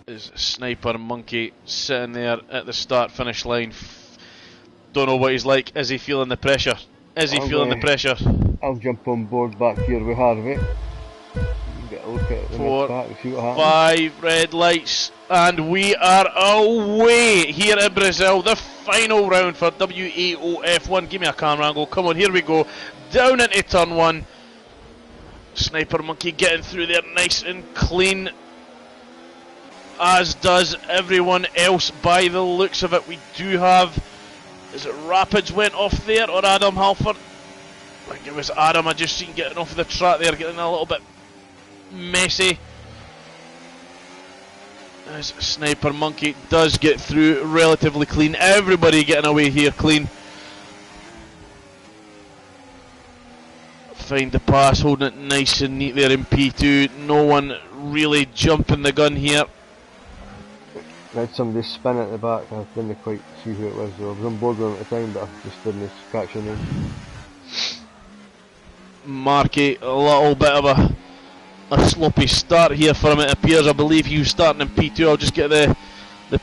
Is Sniper Monkey sitting there at the start finish line. don't know what he's like. Is he feeling the pressure? Is he feeling the pressure? I'll jump on board back here with Harvey. Get a look at the 4, back and see what happens. 5 red lights, and we are away here in Brazil. The final round for Waof1. Give me a camera angle. Come on, here we go. Down into turn 1. Sniper Monkey getting through there nice and clean, as does everyone else by the looks of it. We do have, is it Rapids went off there, or Adam Halford? I think it was Adam I just seen getting off the track there, getting a little bit messy. As Sniper Monkey does get through relatively clean. Everybody getting away here clean. Find the pass, holding it nice and neat there in P2. No one really jumping the gun here. I had somebody spin at the back. I didn't quite see who it was though. I was on board with him at the time, but I just didn't catch your name. Marky, a little bit of a sloppy start here for him, it appears. I believe he was starting in P2. I'll just get the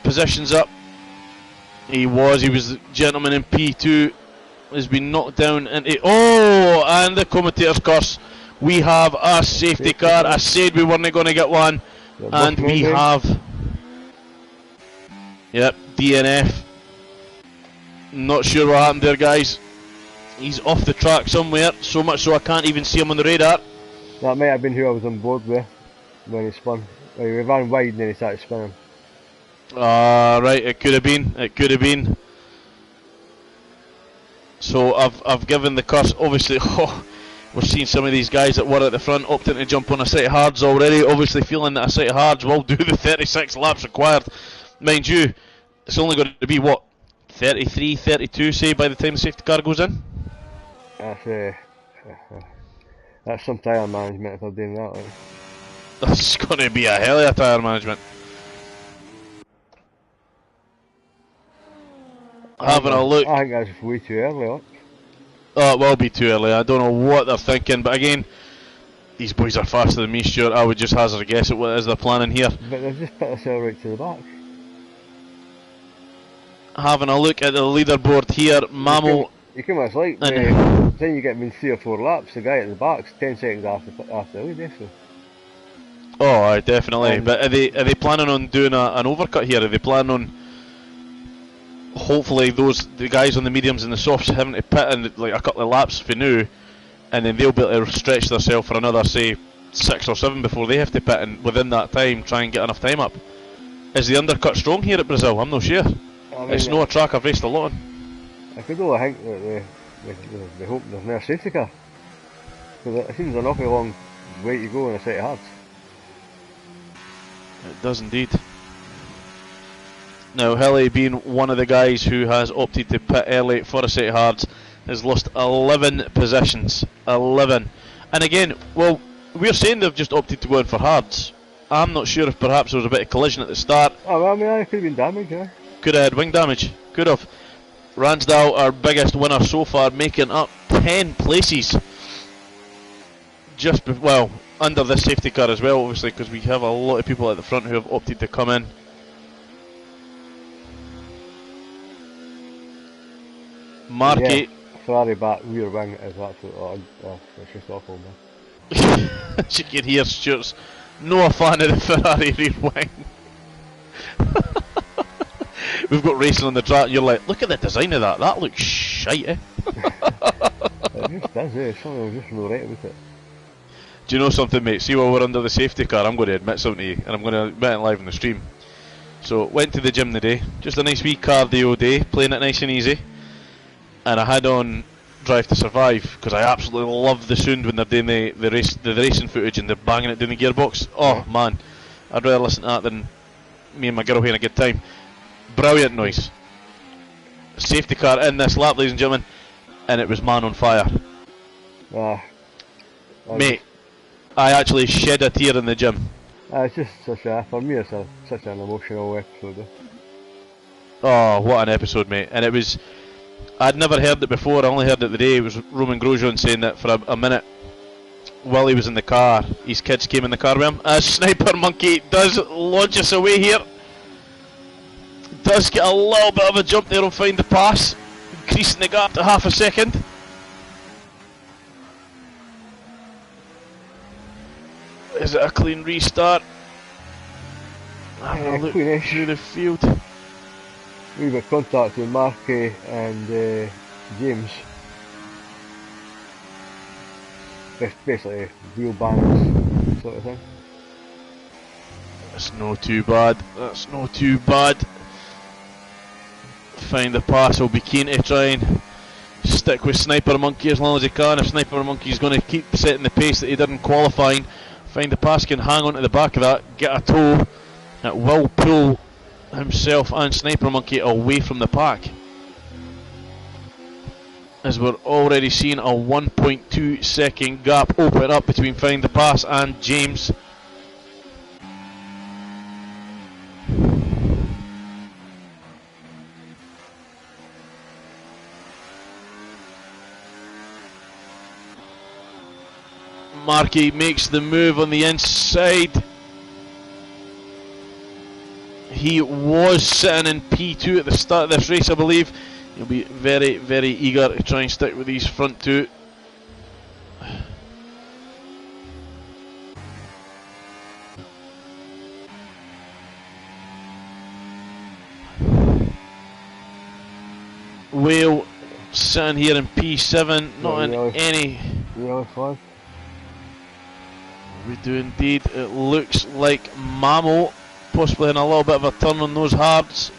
positions up. He was the gentleman in P2. Has been knocked down into, oh, and the commentator's curse. We have a safety car. I said we weren't going to get one, and we have. Yep, DNF. Not sure what happened there, guys. He's off the track somewhere, so much so I can't even see him on the radar. That might have been who I was on board with when he spun. Well, he ran wide and then he started spinning. Right, it could have been. It could have been. So I've given the curse. Obviously, we're seeing some of these guys that were at the front opting to jump on a set of hards already. Obviously, feeling that a set of hards will do the 36 laps required. Mind you, it's only going to be what, 33, 32, say, by the time the safety car goes in. That's some tyre management if they're doing that. Like. That's going to be a hell of a tyre management. Having a look. I think that's way too early. Look. Oh, it will be too early. I don't know what they're thinking, but again, these boys are faster than me, Stuart. I would just hazard a guess at what it is they're planning here. But they've just put themselves right to the back. Having a look at the leaderboard here, Mamo. You can it's like then you get in 3 or 4 laps. The guy at the back's 10 seconds after the lead. So. Oh, aye, definitely. But are they planning on doing an overcut here? Are they planning on hopefully the guys on the mediums and the softs having to pit in like a couple of laps for now, and then they'll be able to stretch themselves for another, say, 6 or 7 before they have to pit, and within that time try and get enough time up? Is the undercut strong here at Brazil? I'm not sure. I mean, it's not a track I've raced a lot on. I could only think that they hope there's no safety car. Because it seems an awfully long way to go in a set of hards. It does indeed. Now, Hilly, being one of the guys who has opted to pit early for a set of hards, has lost 11 positions. 11. And again, well, we're saying they've just opted to go in for hards. I'm not sure if perhaps there was a bit of collision at the start. Oh, well, I mean, it could have been damage, yeah. Could have had wing damage. Could have. Ransdale, our biggest winner so far, making up 10 places. Just, well, under this safety car as well, obviously, because we have a lot of people at the front who have opted to come in. Marky. Yeah, Ferrari back rear wing is absolutely it's just awful, man. As you can hear, Stuart's no fan of the Ferrari rear wing. We've got racing on the track, and you're like, look at the design of that, that looks shite, eh? It just does, eh? Something just no right about it. Do you know something, mate? See, while we're under the safety car, I'm going to admit something to you, and I'm going to admit it live on the stream. So, went to the gym today, just a nice wee cardio day, playing it nice and easy. And I had on Drive to Survive, because I absolutely love the sound when they're doing the racing footage and they're banging it down the gearbox. Oh man, I'd rather listen to that than me and my girl having a good time. Brilliant noise. Safety car in this lap, ladies and gentlemen, and it was man on fire. Mate, I actually shed a tear in the gym. It's just for me it's such an emotional episode. Oh, what an episode, mate. And it was, I'd never heard it before, I only heard it today. It was Roman Grosjean saying that for a minute while he was in the car, his kids came in the car with him. As Sniper Monkey does launch us away here. Does get a little bit of a jump there and find the pass. increasing the gap to half a second. Is it a clean restart? Having a look cleanish. through the field. Wee bit of contact with Markey and James. Basically wheel bangs sort of thing. That's not too bad. That's not too bad. Find the pass. Will be keen to try and stick with Sniper Monkey as long as he can. If Sniper Monkey's going to keep setting the pace that he did in qualifying, Find the pass can hang on to the back of that, get a toe. It will pull himself and Sniper Monkey away from the pack, as we're already seeing a 1.2 second gap open up between Find the Pass and James. Markey makes the move on the inside. He was sitting in P2 at the start of this race, I believe. He'll be very, very eager to try and stick with these front two. Whale sitting here in P7, not in any. We do indeed. It looks like Mamo possibly in a little bit of a turn on those hards.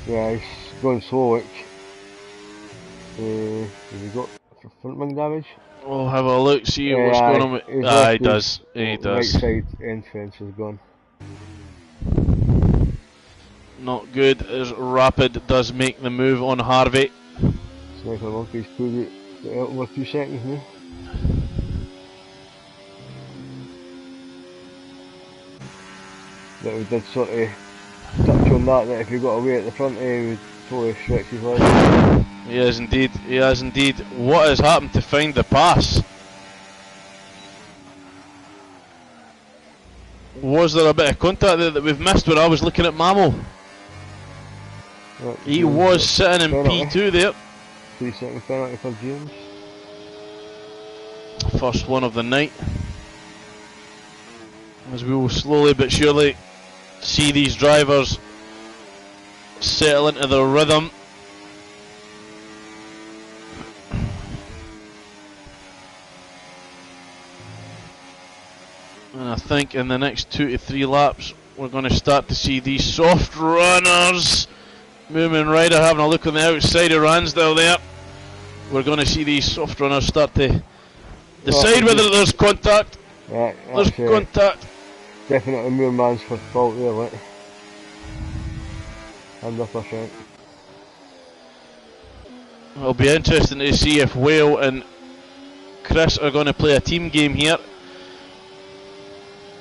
Yeah, he's going slow. Has he got front wing damage? We'll have a look, see what's going on with. He does. He does. Right side end fence is gone. Not good as Rapid does make the move on Harvey. Sniper Monkey's pulled it over 2 seconds now. But we did sort of touch on that if he got away at the front, he would totally stretch his legs. He has indeed, he has indeed. What has happened to Find the Pass? Was there a bit of contact there that we've missed when I was looking at Mamo? He was sitting in P2 there. 3 second penalty for James. First one of the night. As we will slowly but surely see these drivers settle into their rhythm. And I think in the next 2 to 3 laps we're going to start to see these soft runners. Moomin Rider having a look on the outside of Ransdale there. We're going to see these soft runners start to decide whether there's contact. Right, there's contact. Definitely Moorman's fault there, like. 100%. It'll be interesting to see if Whale and Chris are going to play a team game here.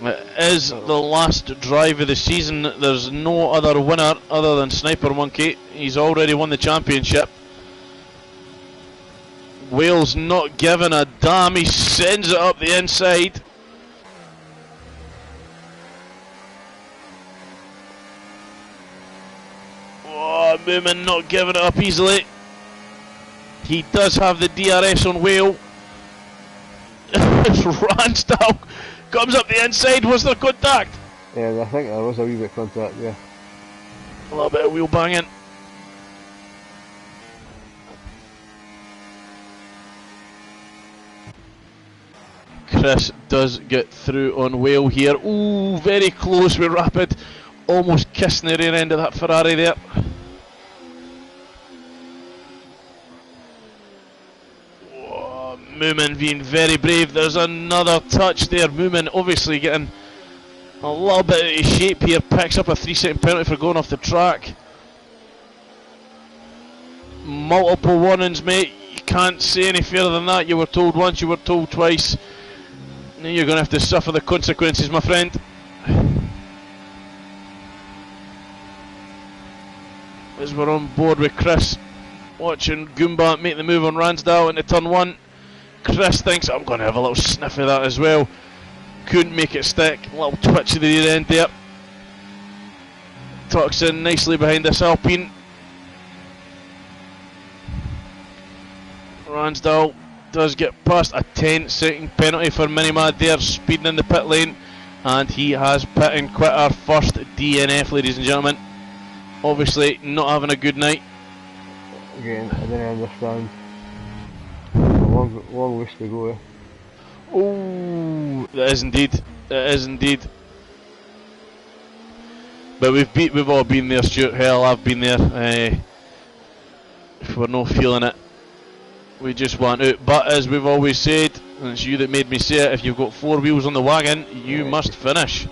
It is the last drive of the season. There's no other winner other than Sniper Monkey. He's already won the championship. Whale's not giving a damn. He sends it up the inside. Oh, Moomin not giving it up easily. He does have the DRS on Whale. Ransdale comes up the inside. Was there contact? Yeah, I think there was a wee bit of contact, yeah. A little bit of wheel banging. Chris does get through on Whale here. Ooh, very close with Rapid. Almost kissing the rear end of that Ferrari there. Oh, Moomin being very brave. There's another touch there. Moomin obviously getting a little bit out of shape here. Picks up a 3 second penalty for going off the track. Multiple warnings, mate. You can't say any further than that. You were told once, you were told twice. Now you're going to have to suffer the consequences, my friend. As we're on board with Chris, watching Goomba make the move on Ransdale into turn 1. Chris thinks I'm going to have a little sniff of that as well. Couldn't make it stick. A little twitch of the rear end there. tucks in nicely behind this Alpine. Ransdale does get past a 10-second penalty for Minimad there, speeding in the pit lane, and he has pit and quit our first DNF, ladies and gentlemen. Obviously not having a good night. Again, I don't understand. A long wish to go. Oh, it is indeed. It is indeed. But we've all been there, Stuart. Hell, I've been there. If we're not feeling it, we just want out. But as we've always said, and it's you that made me say it, if you've got 4 wheels on the wagon, you must finish.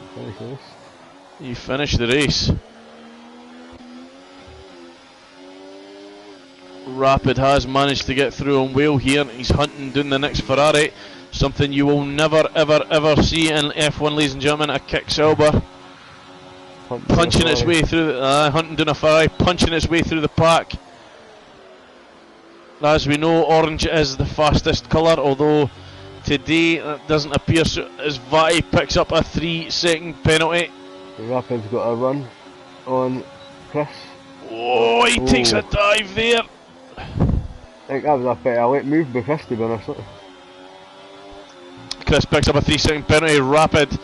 You finish the race. Rapid has managed to get through on Whale here. He's hunting down the next Ferrari. Something you will never ever see in F1, ladies and gentlemen. A kick Sauber. Punching its way through the, hunting down a Ferrari, punching its way through the pack. As we know, orange is the fastest colour, although today it doesn't appear so, as Vati picks up a 3-second penalty. Rapid's got a run on Chris. Oh, he takes a dive there. I think that was a bit of a late move by Chris, to be honest. Chris picks up a 3-second penalty. Rapid,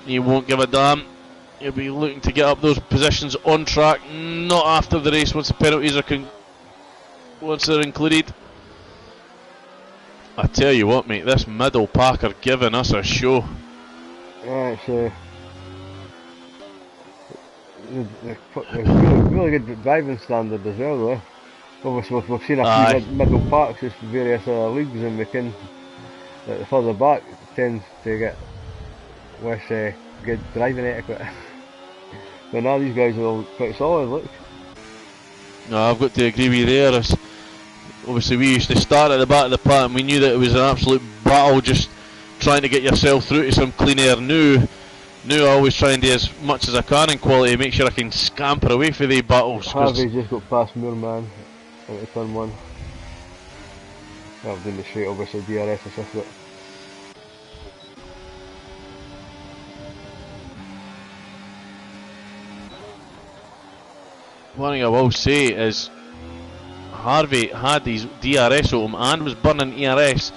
he won't give a damn. He'll be looking to get up those positions on track, not after the race once the penalties are once they're included. I tell you what, mate, this middle pack are giving us a show. Yeah, it's really good driving standard as well, though. Obviously, we've seen a few middle packs in various leagues, and we can, the further back, tends to get less good driving etiquette. But now these guys are all quite solid, look. No, I've got to agree with you there. Obviously, we used to start at the back of the pack, and we knew that it was an absolute battle just trying to get yourself through to some clean air. Now I always try and do as much as I can in quality to make sure I can scamper away for the battles. Harvey's just got past Moorman into turn 1. Well, doing the straight, obviously, DRS assist, but one thing I will say is Harvey had his DRS on him and was burning ERS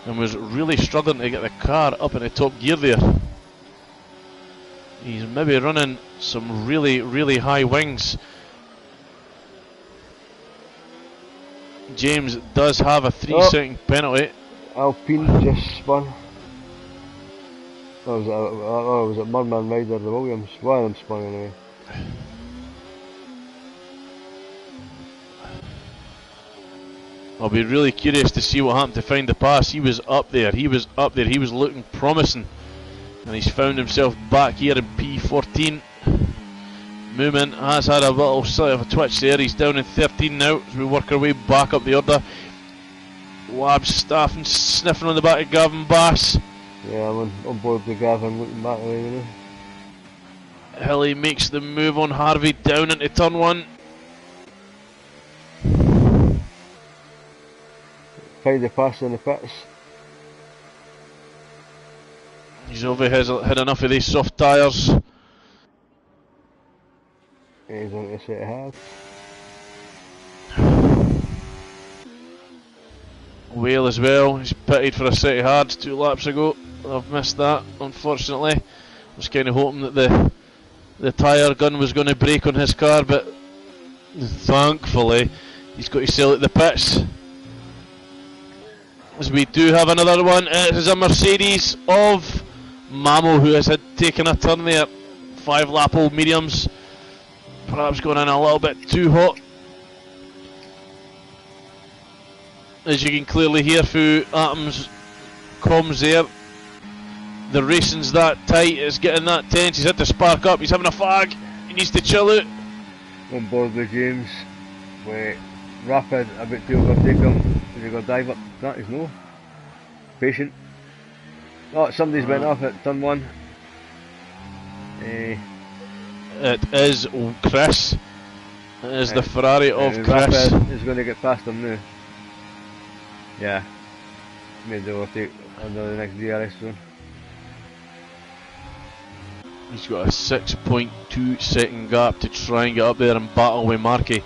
and was really struggling to get the car up into top gear there. He's maybe running some really high wings. James does have a 3-second penalty. Alpine just spun. Was it Murman Ryder, the Williams? One of them spun anyway. I'll be really curious to see what happened to find the pass. He was up there, he was looking promising. And he's found himself back here in P14. Moomin has had a little slight of a twitch there. He's down in 13 now as we work our way back up the order. Wab's staff and sniffing on the back of Gavin Bass. Yeah, I'm on board with Gavin, looking back away, you know. Hilly makes the move on Harvey down into turn 1. Find the pass in the pits. He's over had enough of these soft tyres. He's on a set of hards. Whale as well, he's pitted for a set of hards 2 laps ago. I've missed that, unfortunately. I was kind of hoping that the tyre gun was going to break on his car, but thankfully he's got to sell at the pits. As we do have another one, it is a Mercedes of Mamo, who has taken a turn there. 5-lap old mediums, perhaps going in a little bit too hot. As you can clearly hear through Atom's comms there, the racing's that tight, it's getting that tense. He's had to spark up, he's having a fag, he needs to chill out. On board with James, with Rapid about to overtake him. Is he going to dive up? That is no. Patient. Oh, somebody's went off at turn 1. It is Chris. It is the Ferrari of Chris. Rapid is going to get past him now. Yeah. Made the overtake under the next DRS zone. He's got a 6.2 second gap to try and get up there and battle with Markey.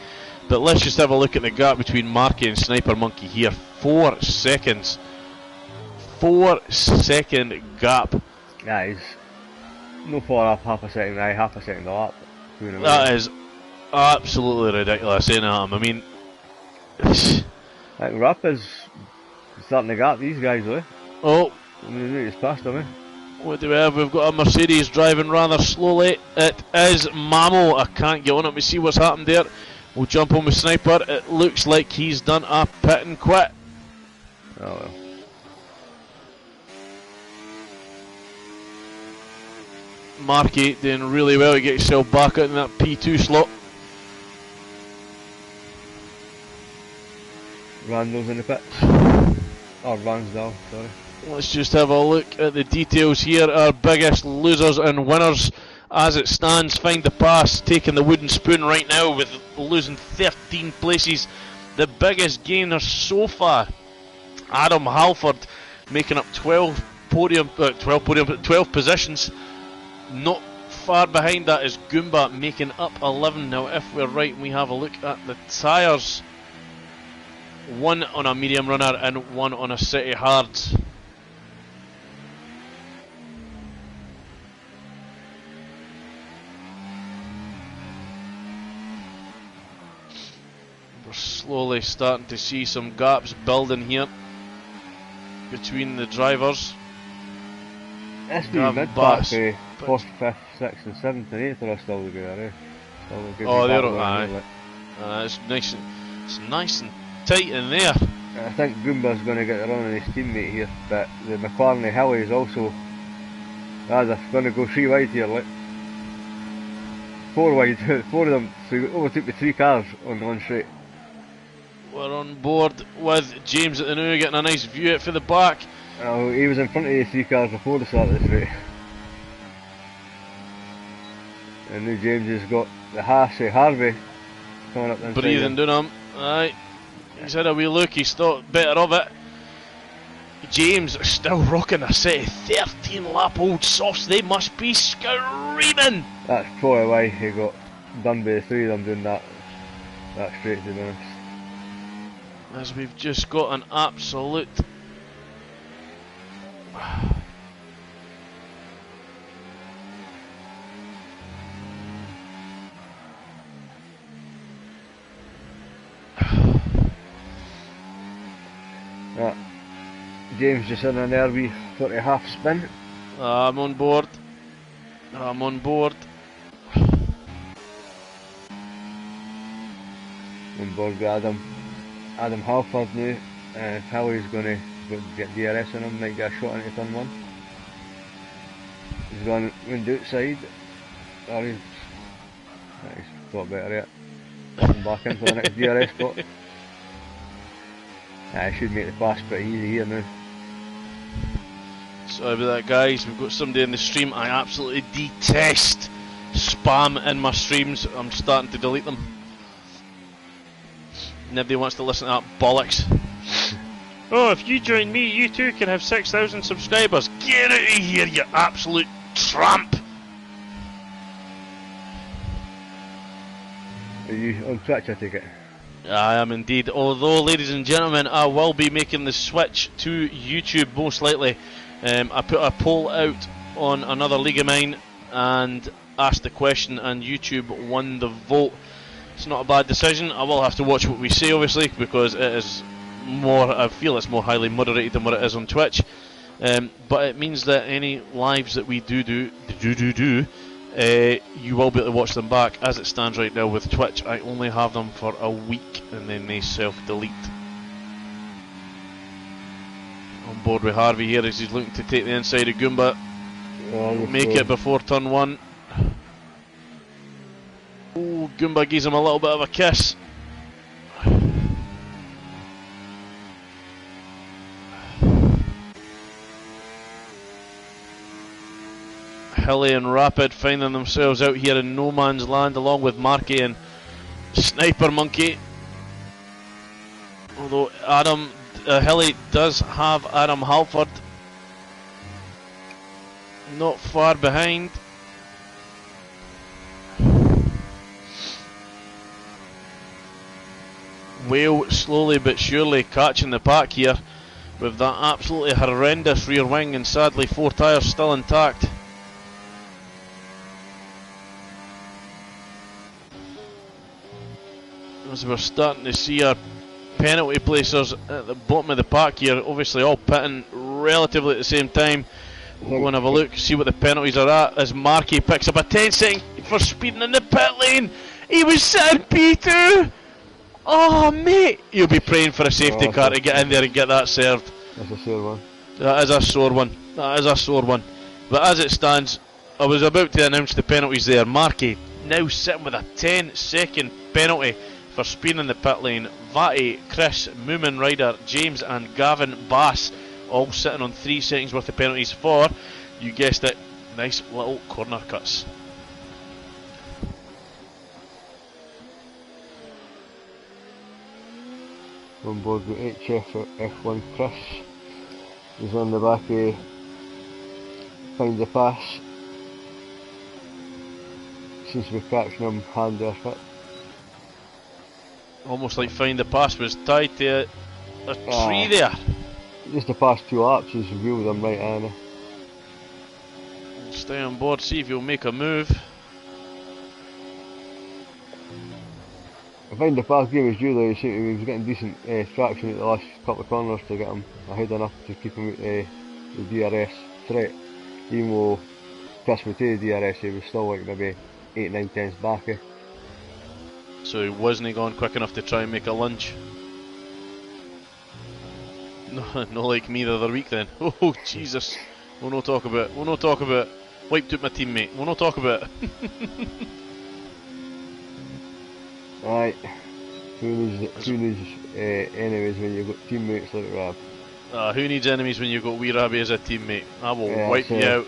But let's just have a look at the gap between Markey and Sniper Monkey here. 4 seconds. 4-second gap. Yeah, he's no far off half a second, half a second a lap. That is absolutely ridiculous, ain't it? I mean, I think Rapid's starting to gap these guys, though. Oh, I mean, he's past them, eh? What do we have? We've got a Mercedes driving rather slowly. It is Mamo. I can't get on it. We see what's happened there. We'll jump on with Sniper. It looks like he's done a pit and quit. Oh well. Markey doing really well to get himself back out in that P2 slot. Randall's in the pits. Oh, Ransdale, sorry. Let's just have a look at the details here. Our biggest losers and winners as it stands. Find the pass, taking the wooden spoon right now with losing 13 places. The biggest gainer so far, Adam Halford, making up 12 positions. Not far behind that is Goomba, making up 11. Now if we're right and we have a look at the tyres, one on a medium runner and one on a city hards. We're slowly starting to see some gaps building here between the drivers. That's the mid part for 4th, 5th, 6th and 7th and 8th are still the good, eh? Oh, they're aye. It's nice and tight in there. I think Goomba's going to get the run on his teammate here, but the McLaren Hilly is also they're going to go 3 wide here, like 4 wide, 4 of them, so you overtook the 3 cars on one straight. We're on board with James at the new, getting a nice view out for the back. Oh, he was in front of the 3 cars before the start of the straight. And now James has got the Harvey coming up the inside. Breathing down him. Aye. He's had a wee look, he's thought better of it. James still rocking a set of 13 lap old softs. They must be screaming. That's probably why he got done by the 3 of them doing that straight, to be honest. As we've just got an absolute James just in an early 30-half spin. I'm on board. I'm on board. On board with Adam Halford now. Hilly's going to get DRS on him, might get a shot into turn 1. He's going round outside. Oh, he's got better yet. Coming back in for the next DRS spot. I should make the pass pretty easy here now. Sorry about that, guys. We've got somebody in the stream. I absolutely detest spam in my streams. I'm starting to delete them. Nobody wants to listen to that bollocks. Oh, if you join me, you too can have 6,000 subscribers. Get out of here, you absolute tramp! Are you on Twitch, I take it? I am indeed. Although, ladies and gentlemen, I will be making the switch to YouTube most likely. I put a poll out on another league of mine and asked the question, and YouTube won the vote. It's not a bad decision. I will have to watch what we say, obviously, because it is more, I feel it's more highly moderated than what it is on Twitch. But it means that any lives that we do, you will be able to watch them back. As it stands right now with Twitch, I only have them for a week and then they self-delete. On board with Harvey here as he's looking to take the inside of Goomba. Make it before turn 1. Oh, Goomba gives him a little bit of a kiss. Hilly and Rapid finding themselves out here in no man's land along with Markey and Sniper Monkey. Although Hilly does have Adam Halford not far behind. Whale slowly but surely catching the pack here with that absolutely horrendous rear wing, and sadly 4 tyres still intact. As we're starting to see our penalty placers at the bottom of the pack here, obviously all pitting relatively at the same time. We'll go and have a look, see what the penalties are at, as Markey picks up a 10-second for speeding in the pit lane. He was sitting P2! Oh mate! You'll be praying for a safety car to get in there and get that served. That's a sore one. That is a sore one. That is a sore one. But as it stands, I was about to announce the penalties there. Markey now sitting with a 10-second penalty for speeding in the pit lane. Vatty, Chris, Moomin Ryder, James and Gavin Bass all sitting on 3 seconds worth of penalties for, you guessed it, nice little corner cuts. On board with HF1 Chris. He's on the back of Find the Pass. Seems to be catching him handy or foot. Almost like Find the Pass was tied to a tree there. Just the past 2 laps he's wheeled him right on. Stay on board, see if he'll make a move. I find the Pass game is due though. He was getting decent traction at the last couple of corners to get him ahead enough to keep him out the DRS threat. Even though Chris went to the DRS, he was still like maybe 8-9 tenths back. So he wasn't going quick enough to try and make a lunge. No, not like me the other week then. Oh Jesus! We'll not talk about it. We'll not talk about it. Wiped out my teammate. We'll not talk about it. Right. Who needs enemies when you've got teammates like Rab? Who needs enemies when you've got wee Rabby as a teammate? I will wipe you out.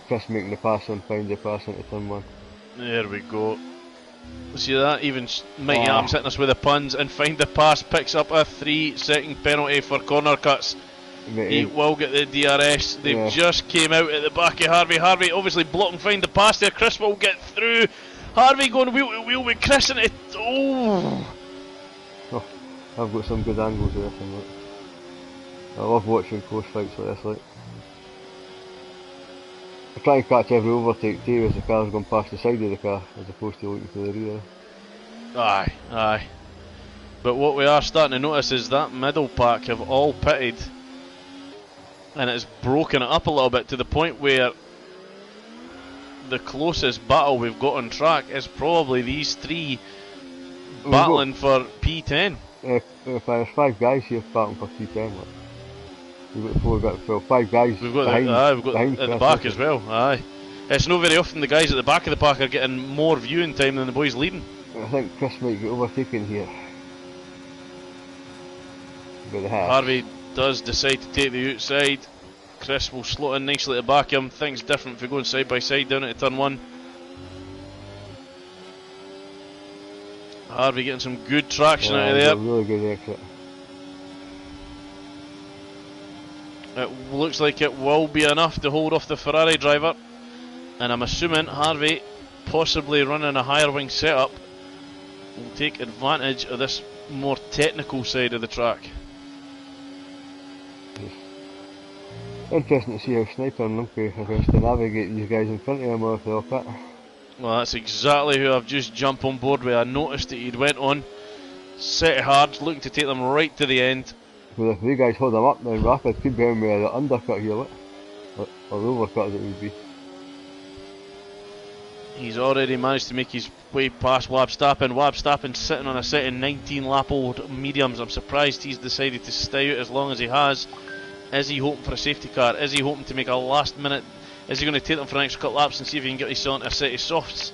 Chris making the pass on, Find the Pass into turn 1. There we go. See that? Even Mighty Arms hitting us with the puns, and Find the Pass picks up a 3-second penalty for corner cuts. He will get the DRS. They've just came out at the back of Harvey. Harvey obviously blocking Find the Pass there. Chris will get through. Harvey going wheel to wheel with Chris and it. Oh, I've got some good angles there. I love watching close fights like this. Like, I try and catch every overtake too as the car's going past the side of the car, as opposed to looking to the rear. Aye, aye. But what we are starting to notice is that middle pack have all pitted, and it's broken it up a little bit to the point where the closest battle we've got on track is probably these 3 battling for P10. There's 5 guys here battling for P10. Like. We've got 5 guys. We've got behind, we've got at the back as well. Aye, it's not very often the guys at the back of the pack are getting more viewing time than the boys leading. I think Chris might get overtaken here. Harvey does decide to take the outside. Chris will slot in nicely at the back of him. Things different if we're going side by side down into turn 1. Harvey getting some good traction out of there. Really good exit. It looks like it will be enough to hold off the Ferrari driver, and I'm assuming Harvey, possibly running a higher wing setup, will take advantage of this more technical side of the track. Interesting to see how Sniper and Lumpy are to navigate these guys in front of him off the pit. Well, that's exactly who I've just jumped on board with. I noticed that he'd went on, set it hard, looking to take them right to the end. Well, if these guys hold them up, then Rapid could be in with the undercut here, or the overcut as it would be. He's already managed to make his way past Wabstappen. Wabstappen's sitting on a set of 19-lap-old mediums. I'm surprised he's decided to stay out as long as he has. Is he hoping for a safety car? Is he hoping to make a last minute? Is he going to take them for an extra couple laps and see if he can get his onto a set of softs?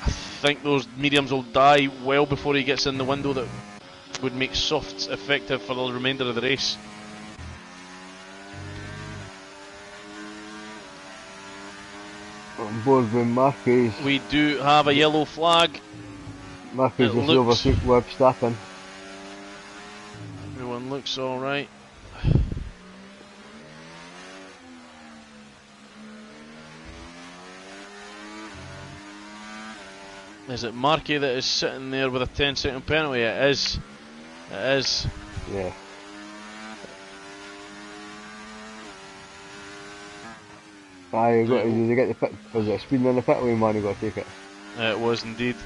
I think those mediums will die well before he gets in the window that would make softs effective for the remainder of the race. On board with Marquez. We do have a yellow flag. Marquez is overtook Webstappen. Everyone looks alright. Is it Markey that is sitting there with a 10-second penalty? It is. It is. Yeah. Aye, you get the pit. Was it speeding in the pit lane, man? You got to take it. It was indeed.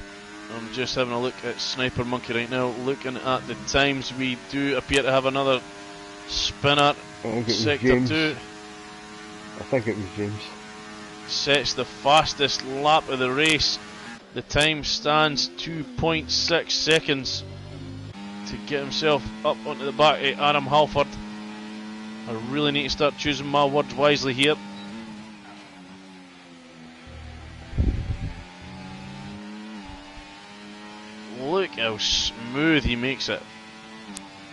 I'm just having a look at Sniper Monkey right now. Looking at the times, we do appear to have another spinner. Sector 2. I think it was James. Sets the fastest lap of the race. The time stands 2.6 seconds to get himself up onto the back of Adam Halford. I really need to start choosing my words wisely here. Look how smooth he makes it.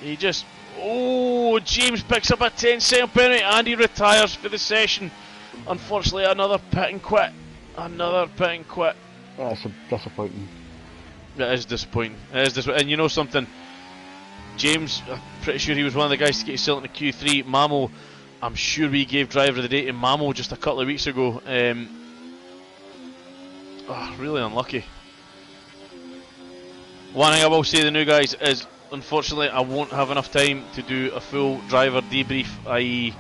He just... Oh, James picks up a 10-second penalty and he retires for the session. Unfortunately, another pit and quit. Another pit and quit. That's disappointing. It is disappointing. It is disappointing. And you know something? James, I'm pretty sure he was one of the guys to get himself into Q3. Mamo, I'm sure we gave driver of the day to Mamo just a couple of weeks ago. Really unlucky. One thing I will say to the new guys is, unfortunately, I won't have enough time to do a full driver debrief, i.e.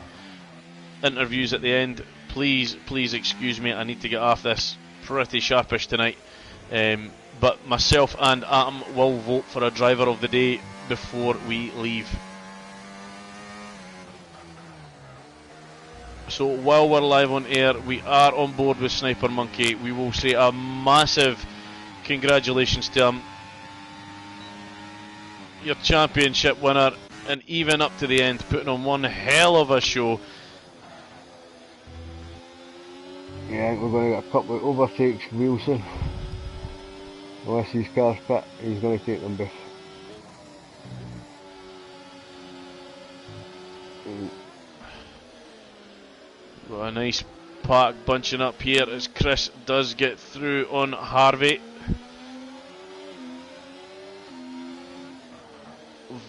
interviews at the end. Please excuse me, I need to get off this pretty sharpish tonight. But myself and Atom will vote for a driver of the day before we leave. So while we're live on air, we are on board with Sniper Monkey. We will say a massive congratulations to him. Your championship winner, and even up to the end, putting on one hell of a show. Yeah, I think we're going to get a couple of overtakes real soon. Unless these cars pit, he's going to take them both. Got a nice pack bunching up here as Chris does get through on Harvey.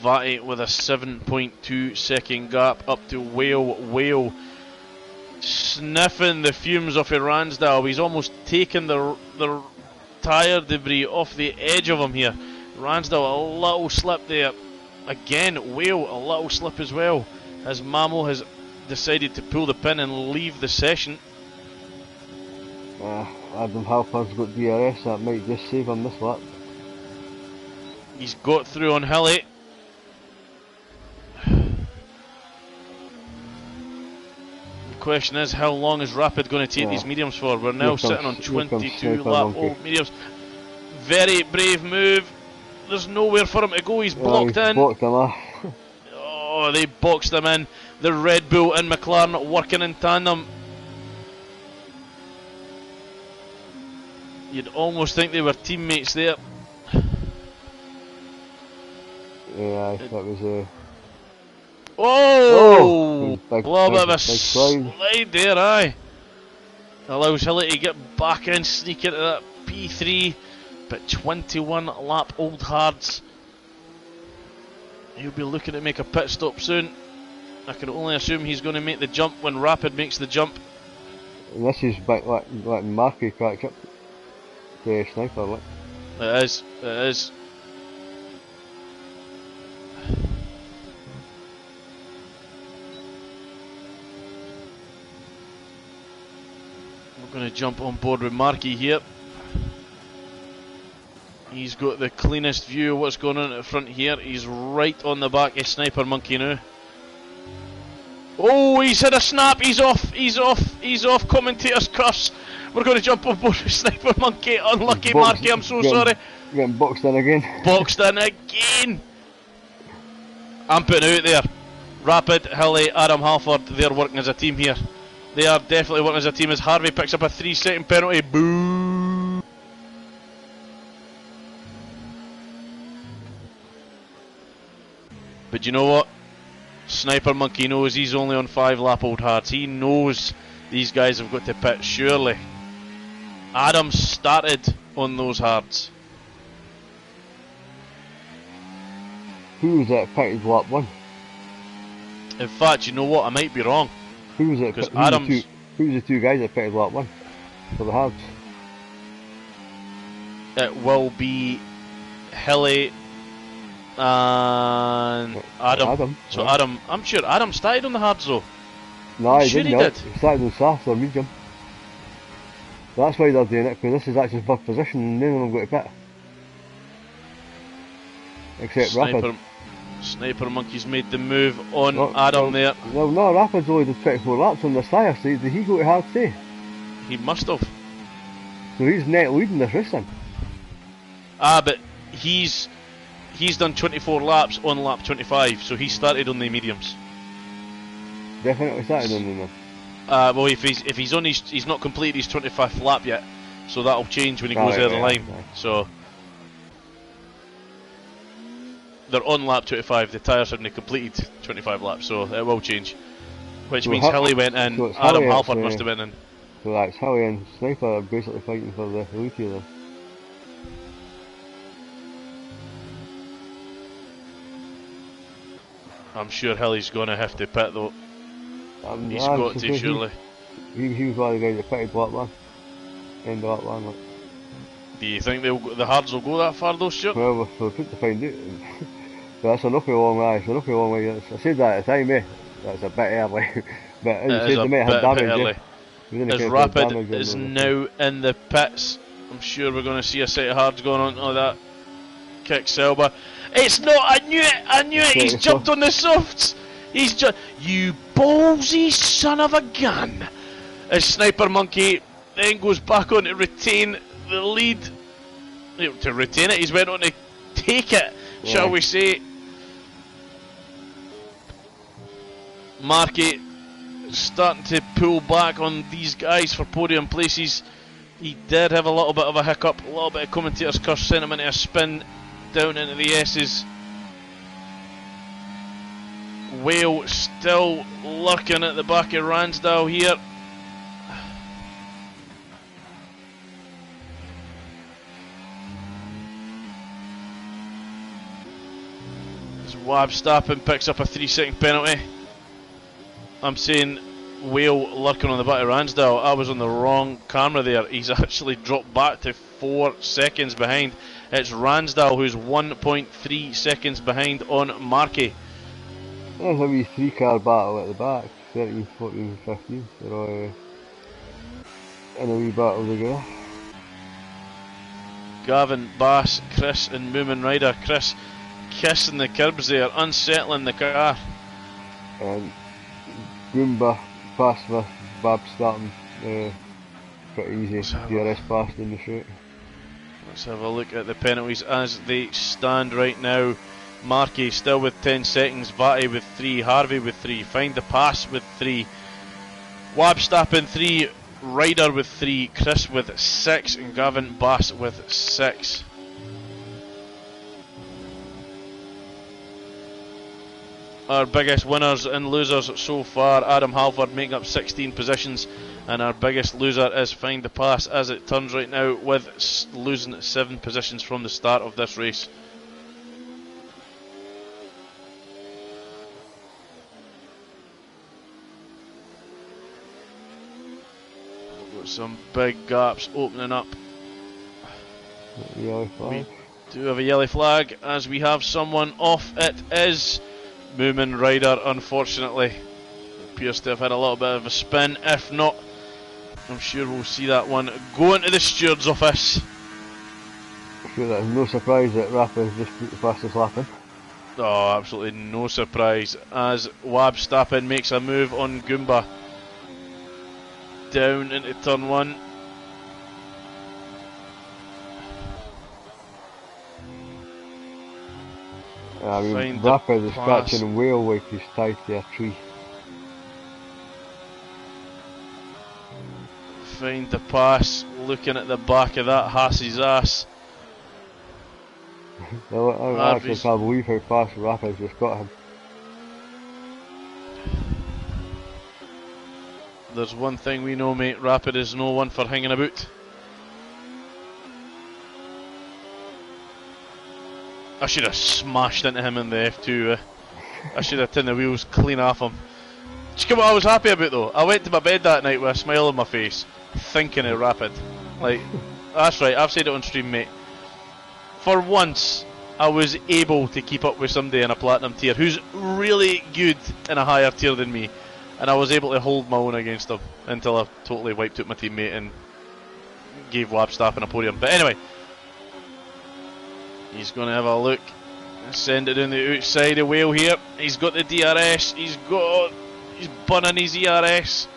Vatty with a 7.2 second gap up to Whale sniffing the fumes off of Ransdale. He's almost taken the tyre debris off the edge of him here. Ransdale a little slip there. Again, Whale a little slip as well, as Mamo has decided to pull the pin and leave the session. Adam Halford's got DRS, that might just save him this lap. He's got through on Hilly. The question is, how long is Rapid going to take these mediums for? We're now sitting on 22 lap old mediums. Very brave move. There's nowhere for him to go. He's blocked in. Blocked him off. Oh, they boxed him in. The Red Bull and McLaren working in tandem. You'd almost think they were teammates there. Yeah, that was a... Oh! A little bit of a slide there, aye. Allows Hilly to get back in, sneak into that P3. But 21 lap old hards. He'll be looking to make a pit stop soon. I can only assume he's going to make the jump when Rapid makes the jump. And this is back letting Marky catch up to Sniper, look. It is, it is. We're going to jump on board with Marky here. He's got the cleanest view of what's going on at the front here. He's right on the back of Sniper Monkey now. Oh, he's had a snap. He's off. He's off. He's off. Commentator's curse. We're going to jump on board with Sniper Monkey. Unlucky Marky, I'm so sorry. Getting boxed in again. Boxed in again. I'm putting out there. Rapid, Hilly, Adam Halford, they're working as a team here. They are definitely working as a team as Harvey picks up a 3-second penalty. Boo! But you know what? Sniper Monkey knows he's only on 5 lap old hards. He knows these guys have got to pit, surely. Adam started on those hards. Who was that pitted lap 1? In fact, you know what? I might be wrong. Who was it? Because Adam's... Who was the two guys that pitted lap 1 for the hards? it will be Hilly and Adam. So yeah. Adam, I'm sure Adam started on the hards though. No, he sure didn't. He did. He started on soft or medium. That's why they're doing it, because this is actually first position and none of them go to pit. Except Rapid. Sniper Monkey's made the move on Adam there. Well, no, Rapid's only did 24 laps on this tyre, so did he go to hard too? He must have. So he's net leading this race then? Ah, but he's done 24 laps on lap 25, so he started on the mediums. Definitely started on them then. Well, if he's not completed his 25th lap yet, so that'll change when he goes over the line. Yeah. So they're on lap 25. The tyres haven't completed 25 laps, so it will change. Which so means Hilly went in. So Adam Halford must have been in. So that's Hilly and Sniper are basically fighting for the lead here then. I'm sure Hilly's going to have to pit though. He's got to surely. He was one of the guys that pitted lap 1. End of lap 1. Like. Do you think the hards will go that far though, Stuart? Well, we'll put to find out. That's an awfully long way. It's an awfully long way. I said that at the time, That's a bit early. But as you said, they might have damage. As Rapid is now in the pits, I'm sure we're going to see a set of hards going on. Oh, that kick Selba. It's not. I knew it. He's jumped on the softs. He's just. You ballsy son of a gun. As Sniper Monkey then goes back on to retain the lead. To retain it, he's went on to take it, shall we say. Markey starting to pull back on these guys for podium places. He did have a little bit of a hiccup, a little bit of commentators' curse, sent him into a spin down into the S's. Whale still lurking at the back of Ransdale here. As Waof1 picks up a 3-second penalty. I'm saying Whale lurking on the back of Ransdale. I was on the wrong camera there. He's actually dropped back to 4 seconds behind. It's Ransdale who's 1.3 seconds behind on Markey. There's a wee 3-car battle at the back. 13, 14, 15. They're all in a wee battle together. Gavin, Bass, Chris and Moomin Rider. Chris kissing the curbs there, unsettling the car. And Goomba passed with Bab starting pretty easy. DRS passed in the straight. Let's have a look at the penalties as they stand right now. Markey still with 10 seconds, Vatty with 3, Harvey with 3, Find the Pass with 3, Waof1 3, Ryder with 3, Chris with 6 and Gavin Bass with 6. Our biggest winners and losers so far, Adam Halford making up 16 positions, and our biggest loser is Find the Pass as it turns right now, with losing 7 positions from the start of this race. We've got some big gaps opening up. We do have a yellow flag as we have someone off. It is Moomin Rider, unfortunately. Appears to have had a little bit of a spin. If not, I'm sure we'll see that one go into the steward's office. Sure, that's no surprise that Rapid just put the fastest lap in. Oh, absolutely no surprise as Waof1 makes a move on Goomba. Down into turn 1. I mean, Rapid is catching Whale like he's tied to a tree. Find the Pass, looking at the back of that Haas's ass. I actually can't believe how fast Rapid just got him. There's one thing we know, mate, Rapid is no one for hanging about. I should have smashed into him in the F2. I should have taken the wheels clean off him. Do you know what I was happy about though? I went to my bed that night with a smile on my face, thinking of Rapid. Like, that's right, I've said it on stream, mate. for once, I was able to keep up with somebody in a platinum tier who's really good in a higher tier than me, and I was able to hold my own against him until I totally wiped out my teammate and gave Wabstaff a podium. But anyway, he's going to have a look, send it down the outside of Whale here. He's got the DRS, he's burning his ERS.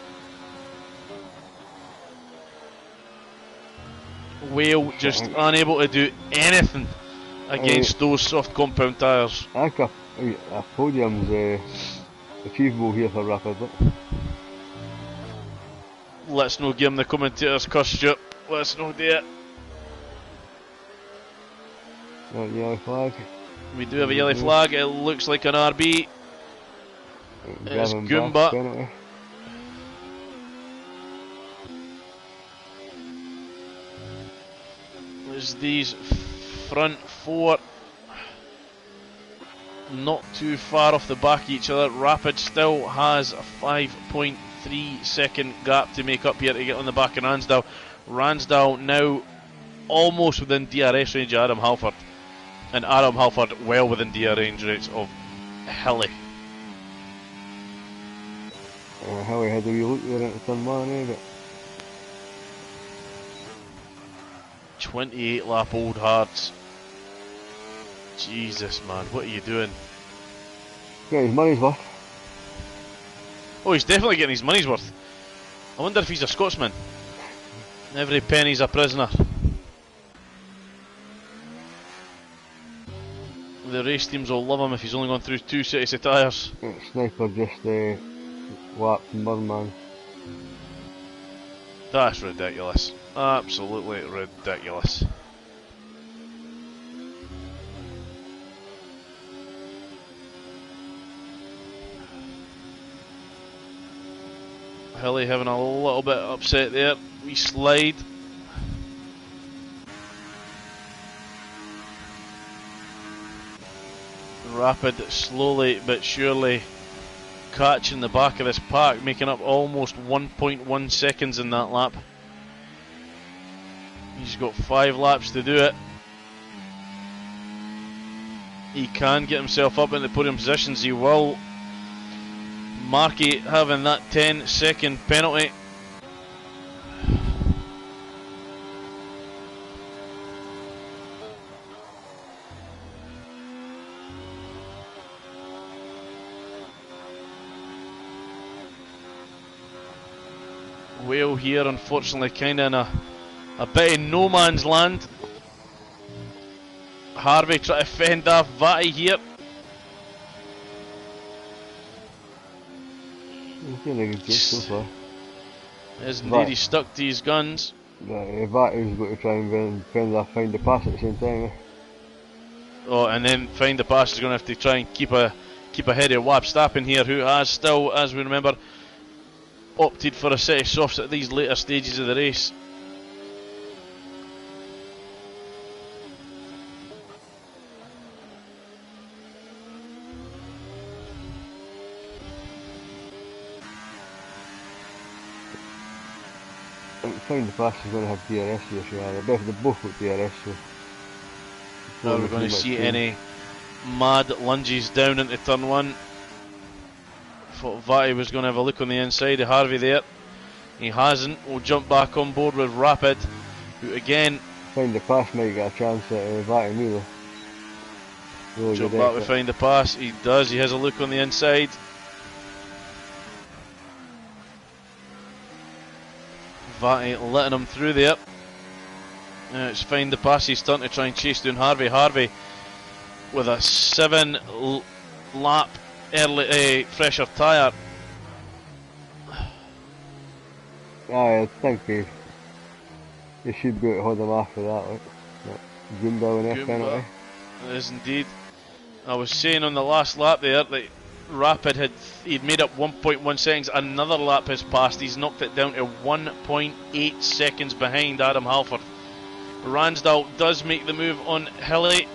Whale just unable to do anything against those soft compound tyres. I think a podium's achievable here for Rapid. Let's not give him the commentator's curse, Stuart. Let's not do it. Yellow flag. We do have a yellow flag. It looks like an RB. It's Goomba. There's these front four not too far off the back of each other. Rapid still has a 5.3 second gap to make up here to get on the back of Ransdell. Ransdell now almost within DRS range of Adam Halford, and Adam Halford well within DRS range of Hilly. Hilly had a wee look there at turn 1, but 28 lap Old Hearts. Jesus, man, what are you doing? Getting his money's worth. Oh, he's definitely getting his money's worth. I wonder if he's a Scotsman. Every penny's a prisoner. The race teams will love him if he's only gone through 2 sets of tyres. Sniper just whacked Murman. That's ridiculous. Absolutely ridiculous. Hilly having a little bit upset there. We slide. Rapid slowly but surely catching the back of this pack, making up almost 1.1 seconds in that lap. He's got 5 laps to do it. He can get himself up in the podium positions. He will. Markey having that 10-second penalty. Whale here, unfortunately, kind of in a bit of no man's land. Harvey trying to fend off Vatty here. He's doing a good job so far. Is indeed, he's stuck to his guns. Vatty's got to try and find the pass at the same time. Oh, and then find the pass is going to have to try and keep ahead of Wabstappen here, who has still, as we remember, opted for a set of softs at these later stages of the race. Find the pass is going to have DRS here, so they're both got DRS, so Are we going to see any mad lunges down into turn 1? Thought Vatty was going to have a look on the inside of Harvey there. He hasn't. We'll jump back on board with Rapid, who again... Find the pass might get a chance at Vatty neither. Really jump back with Find the Pass. He does. He has a look on the inside. Vatty letting him through there. It's Find the Pass. He's starting to try and chase down Harvey. Harvey with a 7 lap early fresher tyre. I think he should be able to hold him after that. Goomba with a penalty. It is indeed. I was saying on the last lap there that Rapid he'd made up 1.1 seconds. Another lap has passed. He's knocked it down to 1.8 seconds behind Adam Halford. Ransdell does make the move on Hilly.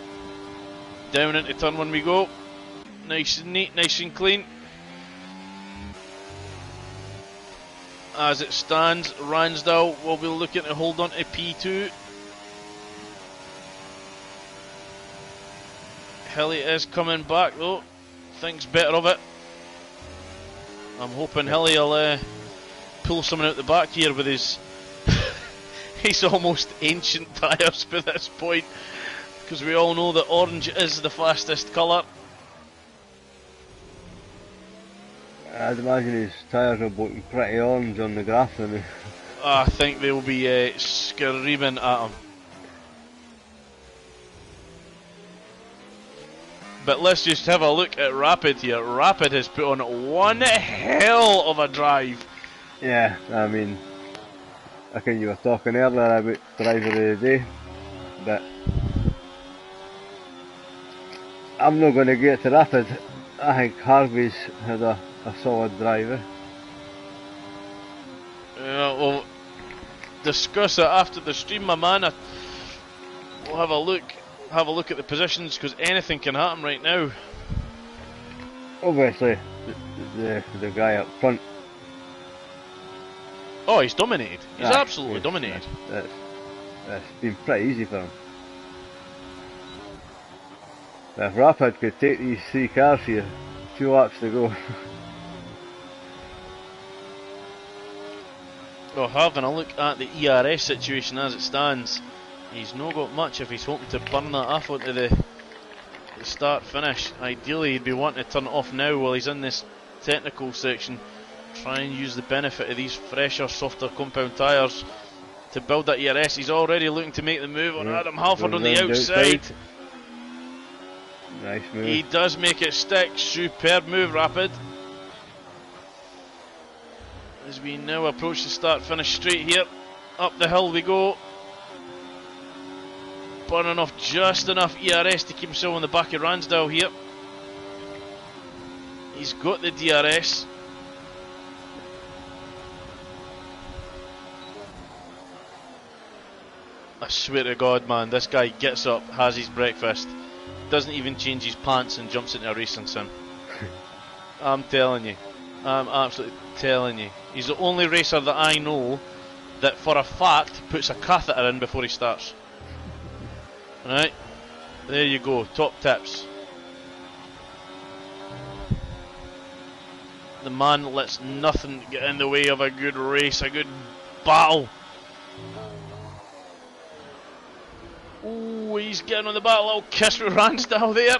Down into turn 1 we go. Nice and neat, nice and clean. As it stands, Ransdell will be looking to hold on to P2. Hilly is coming back though. Thinks better of it. I'm hoping Hilly will pull someone out the back here with his his almost ancient tyres by this point, because we all know that orange is the fastest colour. I'd imagine his tyres are looking pretty orange on the graph. I think they'll be screaming at him. But let's just have a look at Rapid here. Rapid has put on one hell of a drive. Yeah, I mean, I think you were talking earlier about driver of the day, but I'm not going to get to Rapid. I think Harvey's had a solid driver. Yeah, we'll discuss it after the stream, my man. We'll have a look at the positions, because anything can happen right now. Obviously, the guy up front. Oh, he's dominated. He's absolutely dominated. That's been pretty easy for him. If Rapid could take these 3 cars here, 2 laps to go. Well, having a look at the ERS situation as it stands, he's not got much if he's hoping to burn that off onto the start finish. Ideally he'd be wanting to turn it off now while he's in this technical section. Try and use the benefit of these fresher, softer compound tyres to build that ERS. He's already looking to make the move on Adam Halford on the outside. Nice move. He does make it stick. Superb move, Rapid. As we now approach the start finish straight here. Up the hill we go. Burning off just enough ERS to keep himself on the back of Ransdell here. He's got the DRS. I swear to God, man, this guy gets up, has his breakfast, doesn't even change his pants and jumps into a racing sim. I'm telling you. I'm absolutely telling you. He's the only racer that I know that for a fact puts a catheter in before he starts. Right, there you go, top tips. The man lets nothing get in the way of a good race, a good battle. Ooh, he's getting on the back, a little kiss with Ransdell there.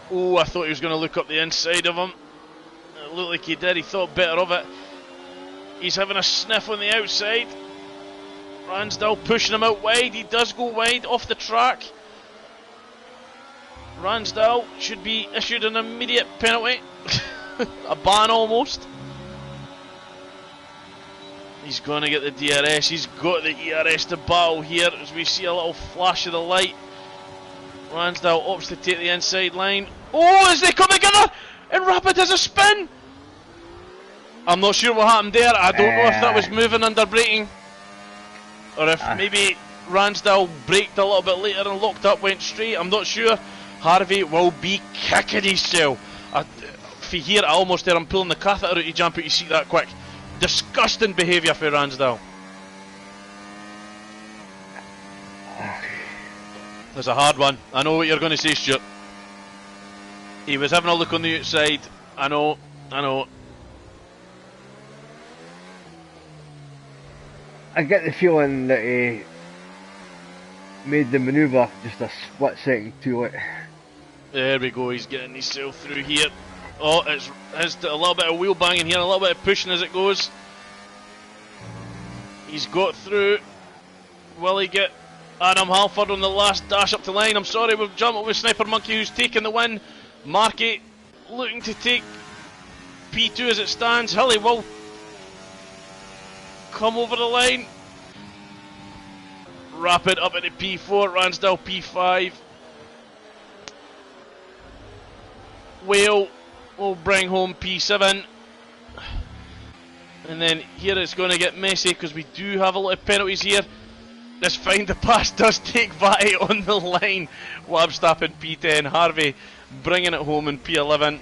Oh, I thought he was going to look up the inside of him. It looked like he did, he thought better of it. He's having a sniff on the outside. Ransdell pushing him out wide. He does go wide off the track. Ransdell should be issued an immediate penalty. A ban almost. He's going to get the DRS. He's got the ERS to battle here as we see a little flash of the light. Ransdell opts to take the inside line. Oh, as they come together! And Rapid has a spin! I'm not sure what happened there. I don't know if that was moving under braking, or if maybe Ransdell braked a little bit later and locked up, went straight. I'm not sure. Harvey will be kicking himself. For here, I almost hear him pulling the catheter out to jump out. You see that quick. Disgusting behaviour for Ransdell. It's a hard one. I know what you're going to say, Stuart. He was having a look on the outside. I know. I get the feeling that he made the manoeuvre just a split second too late. There we go, he's getting himself through here. Oh, it's a little bit of wheel banging here, a little bit of pushing as it goes. He's got through. Will he get Adam Halford on the last dash up the line? I'm sorry, we've jumped over Sniper Monkey, who's taken the win. Markey looking to take P2 as it stands. Hilly will come over the line. Rapid up into P4, Ransdell P5. Whale will bring home P7. And then here it's going to get messy because we do have a lot of penalties here. This find the pass does take Vatty on the line. Wabstap in P10, Harvey bringing it home in P11.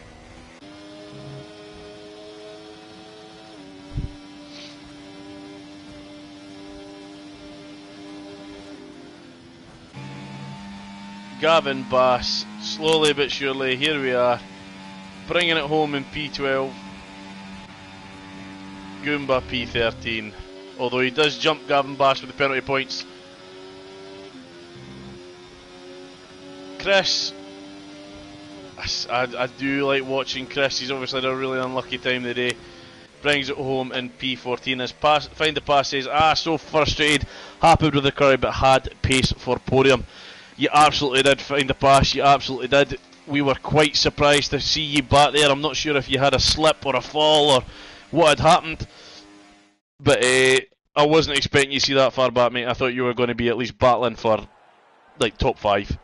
Gavin Bass, slowly but surely, here we are, bringing it home in P12. Goomba P13, although he does jump Gavin Bass with the penalty points. Chris, I do like watching Chris. He's obviously had a really unlucky time today. Brings it home in P14 as find the pass says, so frustrated, happy with the curry but had pace for podium. You absolutely did find the pass, you absolutely did. We were quite surprised to see you back there. I'm not sure if you had a slip or a fall or what had happened, but I wasn't expecting you to see that far back, mate. I thought you were going to be at least battling for like top 5.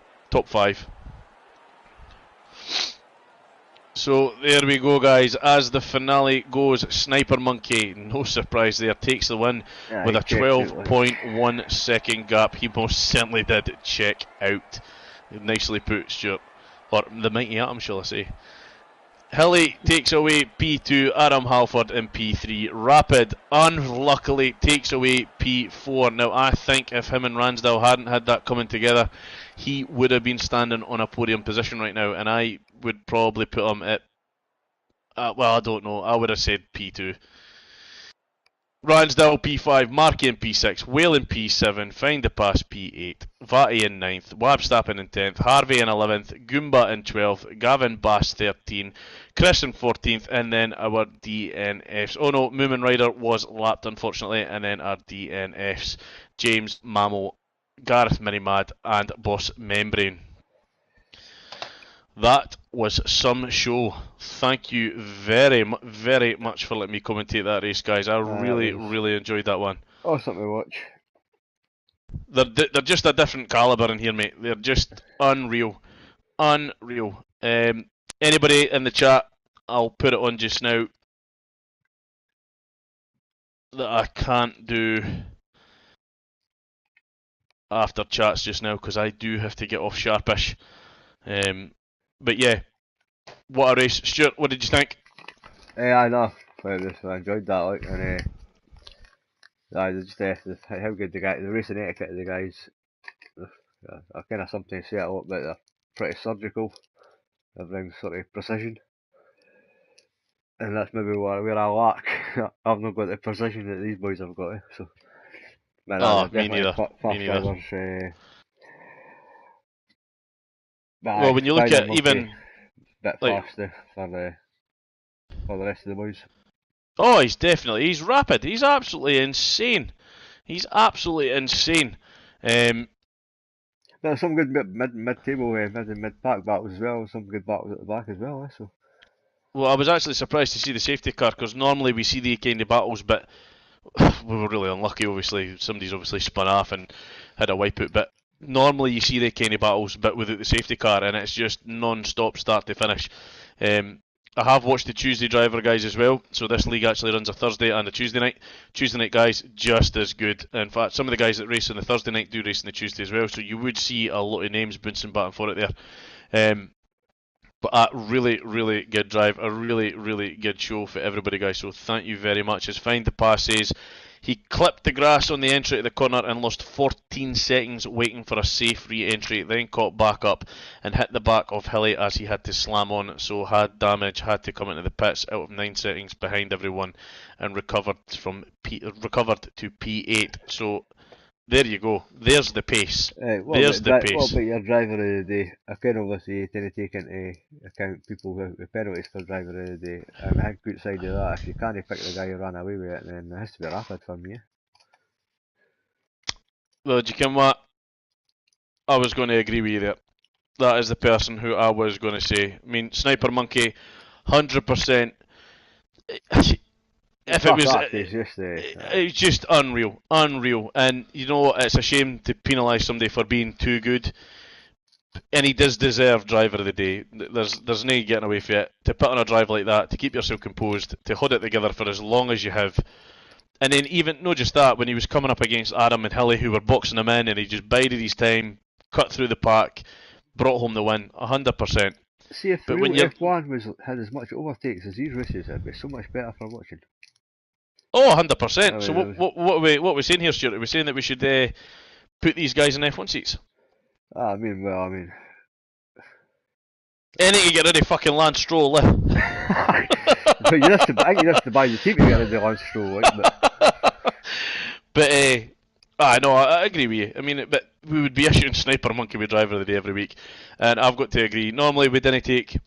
So there we go, guys. As the finale goes, Sniper Monkey, no surprise there, takes the win with a 12.1 second gap. He most certainly did check out. Nicely put, Stuart. Or the mighty Atom, shall I say. Hilly takes away P2, Adam Halford in P3. Rapid, unluckily, takes away P4. Now, I think if him and Ransdell hadn't had that coming together, he would have been standing on a podium position right now, and I would probably put him at, well, I don't know, I would have said P2. Ransdell P5, Markey in P6, Whale in P7, Find the Pass P8, Vatty in 9th, Wabstappen in 10th, Harvey in 11th, Goomba in 12th, Gavin Bass 13, Chris in 14th, and then our DNFs. Oh no, Moomin Rider was lapped unfortunately, and then our DNFs, James, Mammo, Gareth Minimad, and Boss Membrane. That was some show. Thank you very much for letting me commentate that race, guys. I really enjoyed that one. Awesome to watch. They're just a different calibre in here, mate. They're just unreal. Anybody in the chat, I'll put it on just now, that I can't do after chats just now, because I do have to get off sharpish. But yeah, what a race. Stuart, what did you think? I know. I enjoyed that, like, and just how good the racing etiquette of the guys. I kind of sometimes say it a lot, but they're pretty surgical. Everything's sort of precision, and that's maybe where I lack. I've not got the precision that these boys have got. So, man, me neither. Well, when you look at even bit faster for the rest of the boys. Oh, he's rapid. He's absolutely insane. There's some good mid-table, mid-pack battles as well. Some good battles at the back as well. So. Well, I was actually surprised to see the safety car, because normally we see the kind of battles, but we were really unlucky. Obviously, somebody's spun off and had a wipeout, but normally you see the kind of battles but without the safety car, and it's just non-stop start to finish. I have watched the Tuesday driver guys as well, so this league actually runs a Thursday and a Tuesday night. Tuesday night guys, just as good. In fact, some of the guys that race on the Thursday night do race on the Tuesday as well, so you would see a lot of names bouncing back and forth there. But a really good drive, a really good show for everybody, guys, so thank you very much. As Find the Pass says, he clipped the grass on the entry to the corner and lost 14 seconds waiting for a safe re-entry, then caught back up and hit the back of Hilly as he had to slam on, so had damage, had to come into the pits out of 9 seconds behind everyone, and recovered to P8. So there you go. There's the pace. There's the pace. What about your driver of the day? I can obviously tend to take into account people with penalties for driver of the day. And I think outside of that, if you can't pick the guy who ran away with it, then it has to be Rapid for me. Well, do you know what? I was going to agree with you there. That is the person who I was going to say. I mean, Sniper Monkey, 100%. If it was, it's just unreal, and you know what? It's a shame to penalise somebody for being too good, and he does deserve driver of the day. There's no getting away from it. To put on a drive like that, to keep yourself composed, to hold it together for as long as you have, and then even not just that, when he was coming up against Adam and Hilly who were boxing him in, and he just bided his time, cut through the pack, brought home the win, 100%. See, if the F1 had as much overtakes as these races, it'd be so much better for watching. Oh, 100%. So what are we saying here, Stuart? Are we saying that we should put these guys in F1 seats? I mean, Anything to get rid of fucking Lance Stroll, But you have to buy the team to get rid of Lance Stroll, like, but no, I agree with you. I mean, but we would be issuing Sniper Monkey with Driver of the Day every week, and I've got to agree. Normally, we didn't take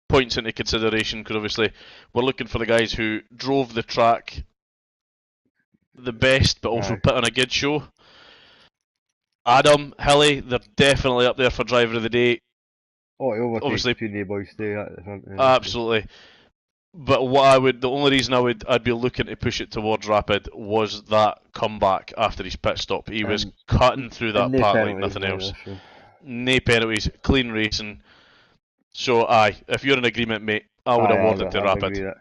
points into consideration because obviously we're looking for the guys who drove the track the best, but also put on a good show. Adam, Hilly, they're definitely up there for Driver of the Day. Oh, it overtakes Obviously, between the boys too at the front. Absolutely. But the only reason I'd be looking to push it towards Rapid was that comeback after his pit stop. He was cutting through that part like nothing else. No penalties, clean racing. So if you're in agreement, mate, I would award it to Rapid.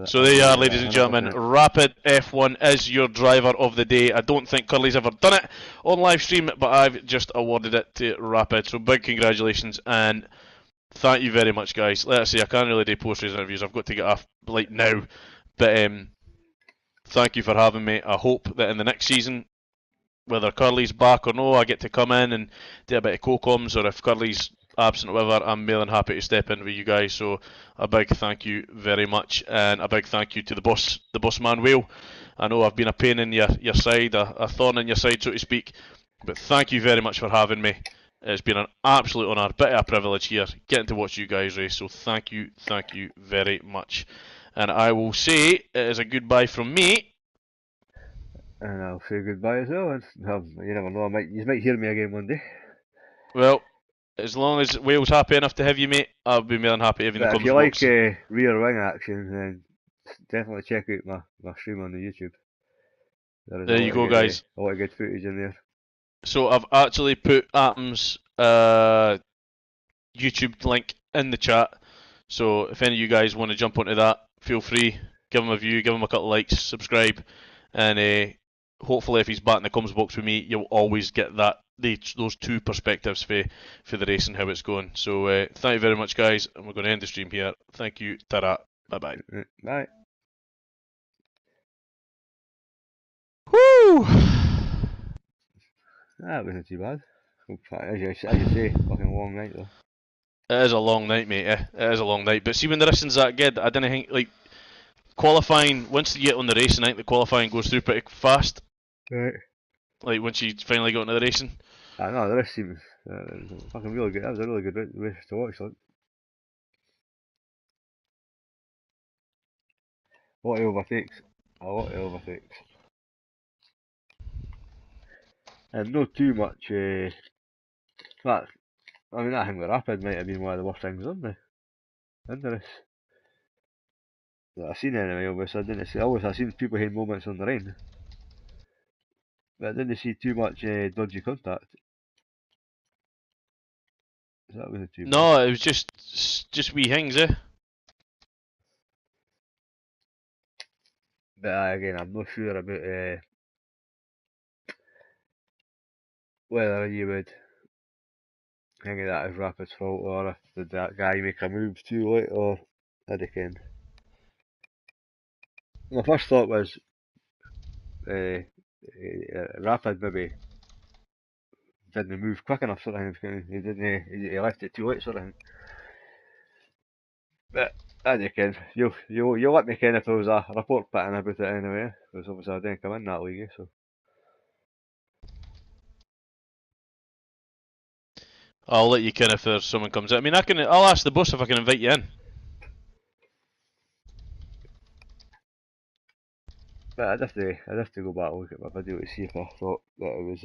So there you are, ladies and gentlemen. Rapid F1 is your driver of the day. I don't think Curly's ever done it on live stream, but I've just awarded it to Rapid. So big congratulations and thank you very much, guys. Like I say, I can't really do post-race interviews. I've got to get off like now. But thank you for having me. I hope that in the next season, whether Curly's back or no, I get to come in and do a bit of co-coms, or if Curly's absent or whatever, I'm more than happy to step in with you guys. So a big thank you very much, and a big thank you to the boss man Whale. I know I've been a pain in your side, a thorn in your side, so to speak, but thank you very much for having me. It's been an absolute honour, bit of a privilege here, getting to watch you guys race, so thank you very much. And I will say it is a goodbye from me. And I'll say goodbye as well. You never know, you might hear me again one day. Well, as long as Wales happy enough to have you, mate, I'll be more than happy to have you in the If you comments like box. rear wing action, then definitely check out my stream on the YouTube. There you go, guys. A lot of good footage in there. So I've actually put Atom's YouTube link in the chat. So if any of you guys want to jump onto that, feel free. Give him a view, give him a couple of likes, subscribe, and hopefully if he's back in the comms box with me, you'll always get those two perspectives for the race and how it's going. So thank you very much, guys, and we're going to end the stream here. Thank you, ta-ra, bye-bye. Bye. Woo! That wasn't too bad. As you say, fucking long night though. It is a long night, mate. It is a long night. But see, when the racing's that good, I didn't think like qualifying. Once you get on the racing, I think the qualifying goes through pretty fast. Right. Like once you finally got into the racing. I know the race seems fucking really good. That was a really good race to watch. Like. A lot of overtakes. And not too much. That I mean, that thing with Rapid might have been one of the worst things on the race. That I've seen anyway. Obviously, I didn't see. I've seen people having moments on the rain, but I didn't see too much dodgy contact. So that wasn't too bad. No, it was just wee things, eh? But again, I'm not sure about whether you would think of that as Rapid's fault, or if did that guy make a move too late, or I reckon. My first thought was Rapid maybe didn't move quick enough, sort of thing. He didn't. He left it too late, sort of thing. But as you can, you'll let me ken if there was a report put in about it anyway, because obviously I didn't come in that league, so. I'll let you ken if there's someone comes in. I mean, I'll ask the boss if I can invite you in. But I'd have to go back and look at my video to see if I thought that it was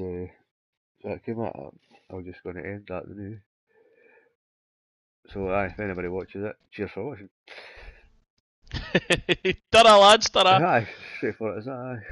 that came out. I'm just going to end that now. So if anybody watches it, cheers for watching. Ta-ra, lads, ta-ra. Aye, straightforward as that. Aye.